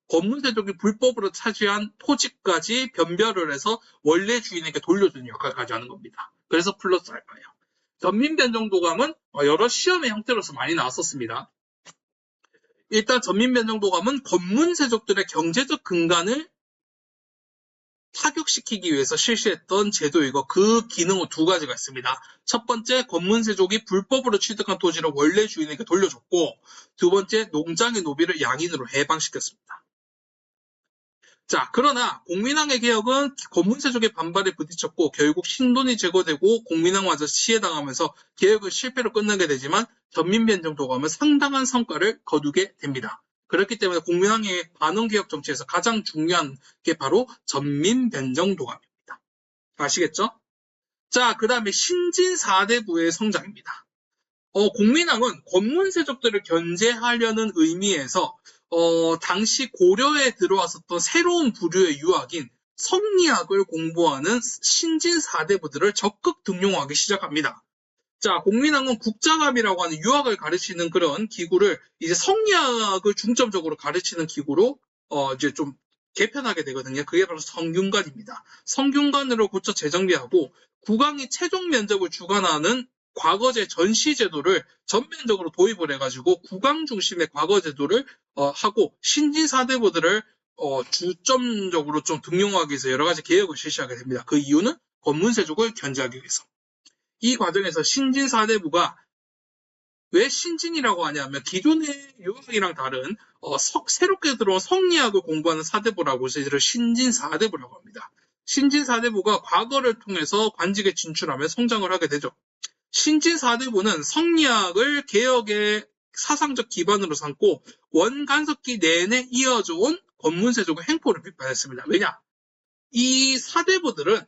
권문세족이 불법으로 차지한 토지까지 변별을 해서 원래 주인에게 돌려주는 역할을 가져가는 겁니다. 그래서 플러스 알파예요. 전민변정도감은 여러 시험의 형태로서 많이 나왔었습니다. 일단 전민변정도감은 권문세족들의 경제적 근간을 타격시키기 위해서 실시했던 제도이고 그 기능은 두 가지가 있습니다. 첫 번째, 권문세족이 불법으로 취득한 토지를 원래 주인에게 돌려줬고, 두 번째, 농장의 노비를 양인으로 해방시켰습니다. 자, 그러나 공민왕의 개혁은 권문세족의 반발에 부딪혔고 결국 신돈이 제거되고 공민왕마저 시해당하면서 개혁을 실패로 끝나게 되지만 전민변정도감은 상당한 성과를 거두게 됩니다. 그렇기 때문에 공민왕의 반원개혁 정치에서 가장 중요한 게 바로 전민변정도감입니다. 아시겠죠? 자, 그 다음에 신진4대부의 성장입니다. 공민왕은 권문세족들을 견제하려는 의미에서 당시 고려에 들어왔었던 새로운 부류의 유학인 성리학을 공부하는 신진4대부들을 적극 등용하기 시작합니다. 자, 공민왕은 국자감이라고 하는 유학을 가르치는 그런 기구를 이제 성리학을 중점적으로 가르치는 기구로 이제 좀 개편하게 되거든요. 그게 바로 성균관입니다. 성균관으로 고쳐 재정비하고 국왕이 최종 면접을 주관하는 과거제 전시제도를 전면적으로 도입을 해가지고 국왕 중심의 과거제도를 하고 신진4대부들을 주점적으로 좀 등용하기 위해서 여러 가지 개혁을 실시하게 됩니다. 그 이유는 권문세족을 견제하기 위해서. 이 과정에서 신진4대부가 왜 신진이라고 하냐면 기존의 유학이랑 다른 새롭게 들어온 성리학을 공부하는 사대부라고 해서 이를 신진4대부라고 합니다. 신진4대부가 과거를 통해서 관직에 진출하며 성장을 하게 되죠. 신진4대부는 성리학을 개혁의 사상적 기반으로 삼고 원간섭기 내내 이어져 온 권문세족의 행포를 비판했습니다. 왜냐? 이 사대부들은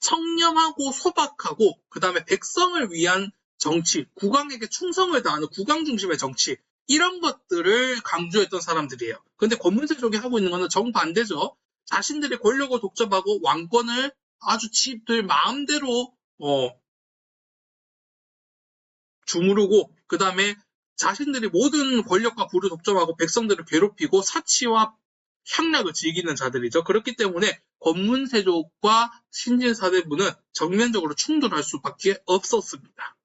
청렴하고 소박하고 그 다음에 백성을 위한 정치, 국왕에게 충성을 다하는 국왕 중심의 정치 이런 것들을 강조했던 사람들이에요. 근데 권문세족이 하고 있는 것은 정반대죠. 자신들의 권력을 독점하고 왕권을 아주 지들 마음대로 주무르고 그 다음에 자신들이 모든 권력과 부를 독점하고 백성들을 괴롭히고 사치와 향락을 즐기는 자들이죠. 그렇기 때문에 권문세족과 신진4대부는 정면적으로 충돌할 수밖에 없었습니다.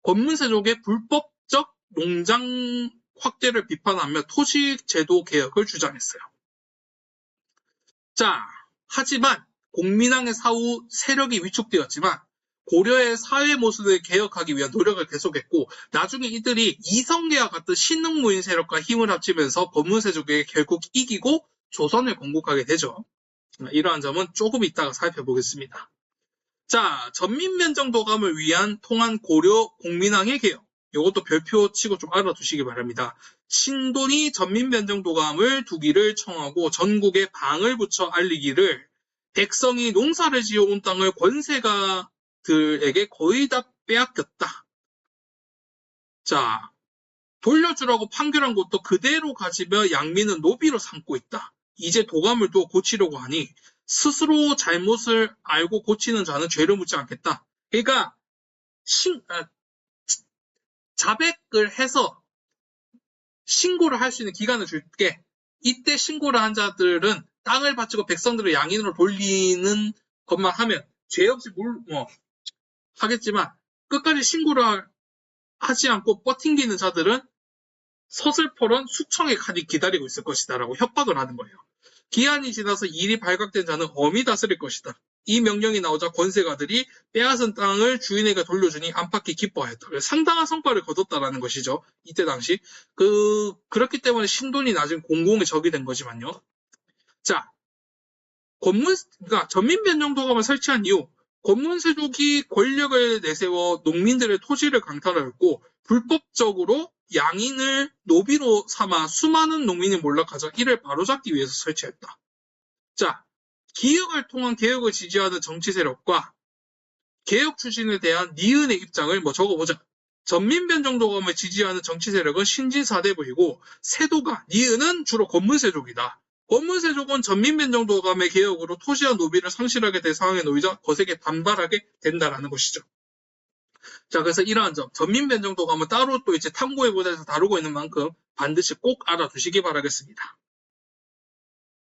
권문세족의 불법적 농장 확대를 비판하며 토지제도 개혁을 주장했어요. 자, 하지만 공민왕의 사후 세력이 위축되었지만 고려의 사회 모습을 개혁하기 위한 노력을 계속했고 나중에 이들이 이성계와 같은 신흥무인 세력과 힘을 합치면서 권문세족에게 결국 이기고 조선을 건국하게 되죠. 이러한 점은 조금 이따가 살펴보겠습니다. 자, 전민변정도감을 위한 통한 고려 공민왕의 개혁. 이것도 별표 치고 좀 알아두시기 바랍니다. 신돈이 전민변정도감을 두기를 청하고 전국에 방을 붙여 알리기를 백성이 농사를 지어온 땅을 권세가들에게 거의 다 빼앗겼다. 자, 돌려주라고 판결한 곳도 그대로 가지며 양민은 노비로 삼고 있다. 이제 도감을 또 고치려고 하니 스스로 잘못을 알고 고치는 자는 죄를 묻지 않겠다. 그러니까 자백을 해서 신고를 할 수 있는 기간을 줄게. 이때 신고를 한 자들은 땅을 바치고 백성들을 양인으로 돌리는 것만 하면 죄 없이 하겠지만 끝까지 신고를 하지 않고 버팅기는 자들은 서슬퍼런 숙청의 칼이 기다리고 있을 것이다 라고 협박을 하는 거예요. 기한이 지나서 일이 발각된 자는 엄히 다스릴 것이다. 이 명령이 나오자 권세가들이 빼앗은 땅을 주인에게 돌려주니 안팎이 기뻐하였다. 상당한 성과를 거뒀다라는 것이죠. 이때 당시. 그렇기 때문에 신돈이 나중에 공공의 적이 된 거지만요. 자, 그러니까 전민변정도감을 설치한 이후 권문세족이 권력을 내세워 농민들의 토지를 강탈하였고 불법적으로 양인을 노비로 삼아 수많은 농민이 몰락하자 이를 바로잡기 위해서 설치했다. 자, 기역을 통한 개혁을 지지하는 정치 세력과 개혁 추진에 대한 니은의 입장을 적어보자. 전민변정도감을 지지하는 정치 세력은 신진4대부이고 세도가 니은은 주로 권문세족이다. 권문세족은 전민변정도감의 개혁으로 토지와 노비를 상실하게 될 상황에 놓이자 거세게 반발하게 된다라는 것이죠. 자, 그래서 이러한 점, 전민변정도감은 따로 또 이제 탐구해보다에서 다루고 있는 만큼 반드시 꼭 알아두시기 바라겠습니다.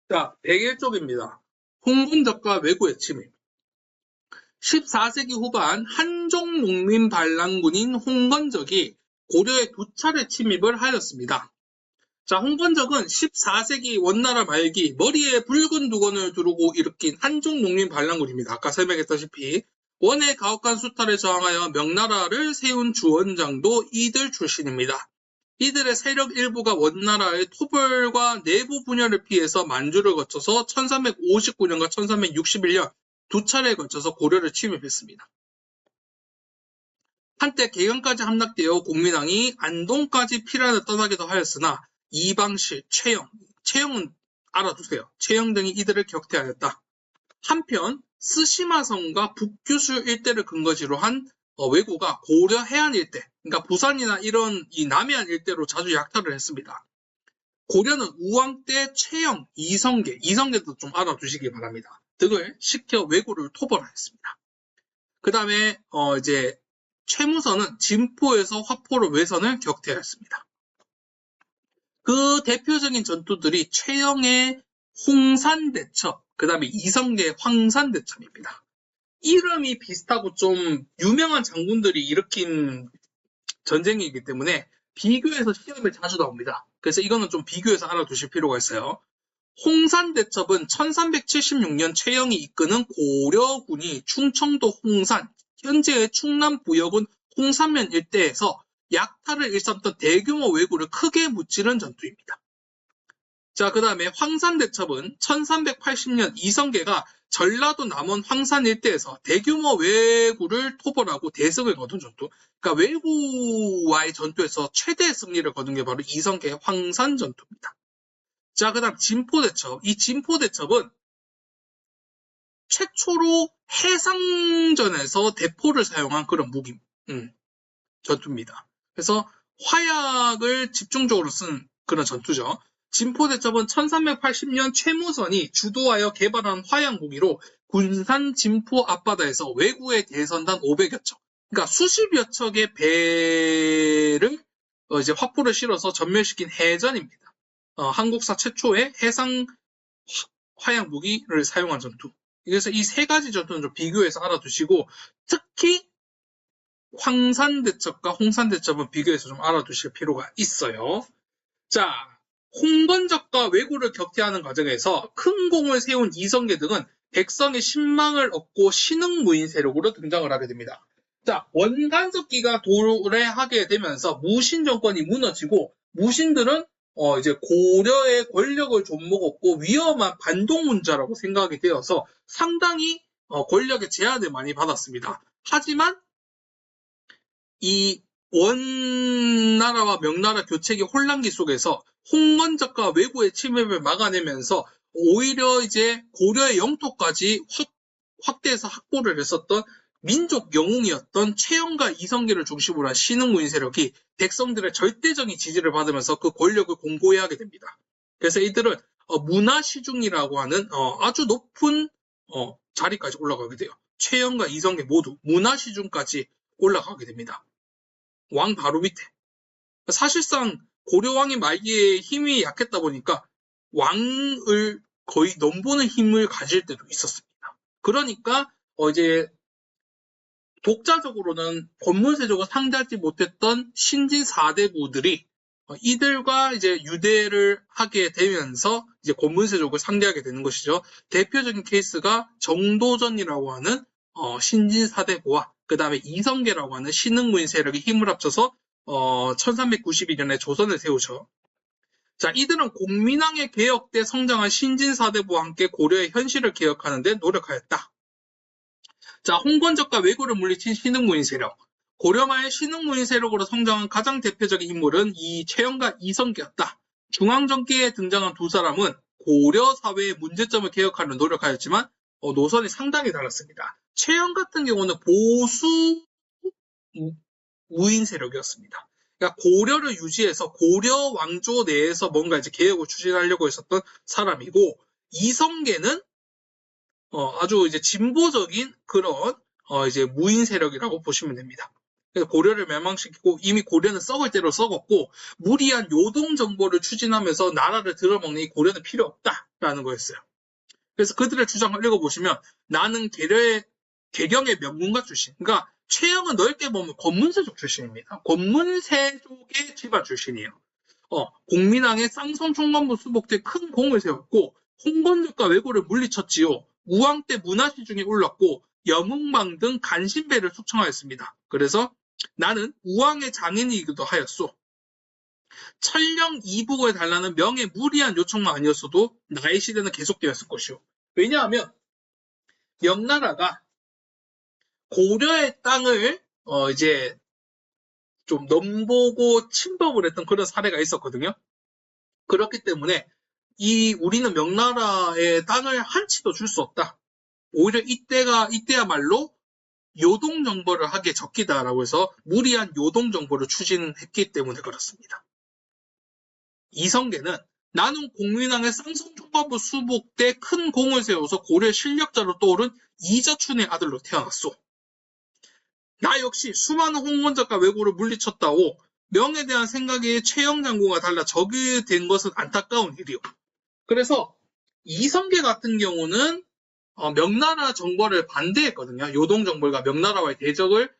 자, 101쪽입니다. 홍군적과 왜구의 침입. 14세기 후반 한종 농민 반란군인 홍건적이 고려에 2차례 침입을 하였습니다. 자, 홍건적은 14세기 원나라 말기 머리에 붉은 두건을 두르고 일으킨 한중 농민 반란군입니다. 아까 설명했다시피 원의 가혹한 수탈에 저항하여 명나라를 세운 주원장도 이들 출신입니다. 이들의 세력 일부가 원나라의 토벌과 내부 분열을 피해서 만주를 거쳐서 1359년과 1361년 두 차례에 걸쳐서 고려를 침입했습니다. 한때 개경까지 함락되어 공민왕이 안동까지 피란을 떠나기도 하였으나 이방실, 최영은 알아두세요. 최영 등이 이들을 격퇴하였다. 한편 스시마성과 북규수 일대를 근거지로 한 왜구가 고려 해안 일대, 그러니까 부산이나 이런 이 남해안 일대로 자주 약탈을 했습니다. 고려는 우왕 때 최영, 이성계도 좀 알아두시기 바랍니다. 등을 시켜 왜구를 토벌하였습니다. 그 다음에 이제 최무선은 진포에서 화포로 외선을 격퇴하였습니다. 그 대표적인 전투들이 최영의 홍산대첩, 그 다음에 이성계의 황산대첩입니다. 이름이 비슷하고 좀 유명한 장군들이 일으킨 전쟁이기 때문에 비교해서 시험에 자주 나옵니다. 그래서 이거는 좀 비교해서 알아두실 필요가 있어요. 홍산대첩은 1376년 최영이 이끄는 고려군이 충청도 홍산, 현재의 충남 부여군 홍산면 일대에서 약탈을 일삼던 대규모 왜구를 크게 무찌른 전투입니다. 자, 그 다음에 황산대첩은 1380년 이성계가 전라도 남원 황산 일대에서 대규모 왜구를 토벌하고 대승을 거둔 전투. 그러니까 왜구와의 전투에서 최대 승리를 거둔 게 바로 이성계의 황산 전투입니다. 자, 그 다음 진포대첩. 이 진포대첩은 최초로 해상전에서 대포를 사용한 그런 무기, 전투입니다. 그래서 화약을 집중적으로 쓴 그런 전투죠. 진포대첩은 1380년 최무선이 주도하여 개발한 화약 무기로 군산 진포 앞바다에서 왜구의 대선단 500여 척, 그러니까 수십여 척의 배를 이제 화포를 실어서 전멸시킨 해전입니다. 한국사 최초의 해상 화약 무기를 사용한 전투. 그래서 이 세 가지 전투는 좀 비교해서 알아두시고, 특히 황산대첩과 홍산대첩은 비교해서 좀 알아두실 필요가 있어요. 자, 홍건적과 왜구를 격퇴하는 과정에서 큰 공을 세운 이성계 등은 백성의 신망을 얻고 신흥무인 세력으로 등장을 하게 됩니다. 자, 원간섭기가 도래하게 되면서 무신 정권이 무너지고 무신들은 이제 고려의 권력을 좀 먹었고 위험한 반동문자라고 생각이 되어서 상당히 권력의 제한을 많이 받았습니다. 하지만 이 원나라와 명나라 교체기 혼란기 속에서 홍건적과 왜구의 침입을 막아내면서 오히려 이제 고려의 영토까지 확대해서 확보를 했었던 민족 영웅이었던 최영과 이성계를 중심으로 한 신흥무인 세력이 백성들의 절대적인 지지를 받으면서 그 권력을 공고히 하게 됩니다. 그래서 이들은 문화시중이라고 하는 아주 높은 자리까지 올라가게 돼요. 최영과 이성계 모두 문화시중까지 올라가게 됩니다. 왕 바로 밑에. 사실상 고려왕이 말기에 힘이 약했다 보니까 왕을 거의 넘보는 힘을 가질 때도 있었습니다. 그러니까 이제 독자적으로는 권문세족을 상대하지 못했던 신진 4대부들이 이들과 이제 유대를 하게 되면서 이제 권문세족을 상대하게 되는 것이죠. 대표적인 케이스가 정도전이라고 하는 신진 4대부와 그 다음에 이성계라고 하는 신흥무인 세력이 힘을 합쳐서 1392년에 조선을 세우죠. 자, 이들은 공민왕의 개혁 때 성장한 신진 4대부와 함께 고려의 현실을 개혁하는 데 노력하였다. 자, 홍건적과 왜구를 물리친 신흥무인 세력. 고려말의 신흥무인 세력으로 성장한 가장 대표적인 인물은 이 최영과 이성계였다. 중앙정기에 등장한 두 사람은 고려 사회의 문제점을 개혁하려 노력하였지만 노선이 상당히 달랐습니다. 최영 같은 경우는 보수 무인 세력이었습니다. 그러니까 고려를 유지해서 고려 왕조 내에서 뭔가 이제 개혁을 추진하려고 했었던 사람이고, 이성계는 아주 이제 진보적인 그런 이제 무인 세력이라고 보시면 됩니다. 그래서 고려를 멸망시키고 이미 고려는 썩을 대로 썩었고 무리한 요동 정보를 추진하면서 나라를 들어먹는 이 고려는 필요 없다라는 거였어요. 그래서 그들의 주장을 읽어보시면 나는 개경의 명문가 출신, 그러니까 최영은 넓게 보면 권문세족 출신입니다. 권문세족의 집안 출신이에요. 공민왕의 쌍성총관부 수복대에 큰 공을 세웠고 홍건적과 왜고를 물리쳤지요. 우왕 때 문화시중에 올랐고 여문방 등 간신배를 숙청하였습니다. 그래서 나는 우왕의 장인이기도 하였소. 천령 이복을 달라는 명의 무리한 요청만 아니었어도 나의 시대는 계속되었을 것이오. 왜냐하면 명나라가 고려의 땅을 이제 좀 넘보고 침범을 했던 그런 사례가 있었거든요. 그렇기 때문에 우리는 명나라의 땅을 한 치도 줄 수 없다. 오히려 이때야말로 요동 정벌을 하기에 적기다라고 해서 무리한 요동 정벌을 추진했기 때문에 그렇습니다. 이성계는 나는 공민왕의 쌍성총관부 수복 때 큰 공을 세워서 고려 실력자로 떠오른 이저춘의 아들로 태어났소. 나 역시 수많은 홍건적과 왜고를 물리쳤다오. 명에 대한 생각이 최영 장군과 달라 적이 된 것은 안타까운 일이오. 그래서 이성계 같은 경우는 명나라 정벌을 반대했거든요. 요동 정벌과 명나라와의 대적을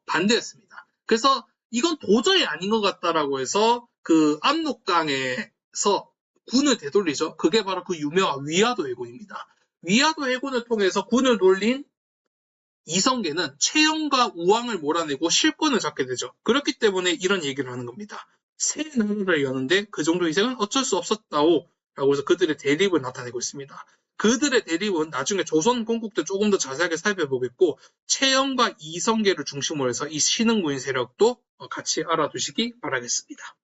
반대했습니다. 그래서 이건 도저히 아닌 것 같다라고 해서 그 압록강에서 군을 되돌리죠. 그게 바로 그 유명한 위화도 해군입니다. 위화도 해군을 통해서 군을 돌린 이성계는 최영과 우왕을 몰아내고 실권을 잡게 되죠. 그렇기 때문에 이런 얘기를 하는 겁니다. 새 나라를 여는데 그 정도 희생은 어쩔 수 없었다오 라고 해서 그들의 대립을 나타내고 있습니다. 그들의 대립은 나중에 조선 건국 때 조금 더 자세하게 살펴보겠고 최영과 이성계를 중심으로 해서 이 신흥부인 세력도 같이 알아두시기 바라겠습니다.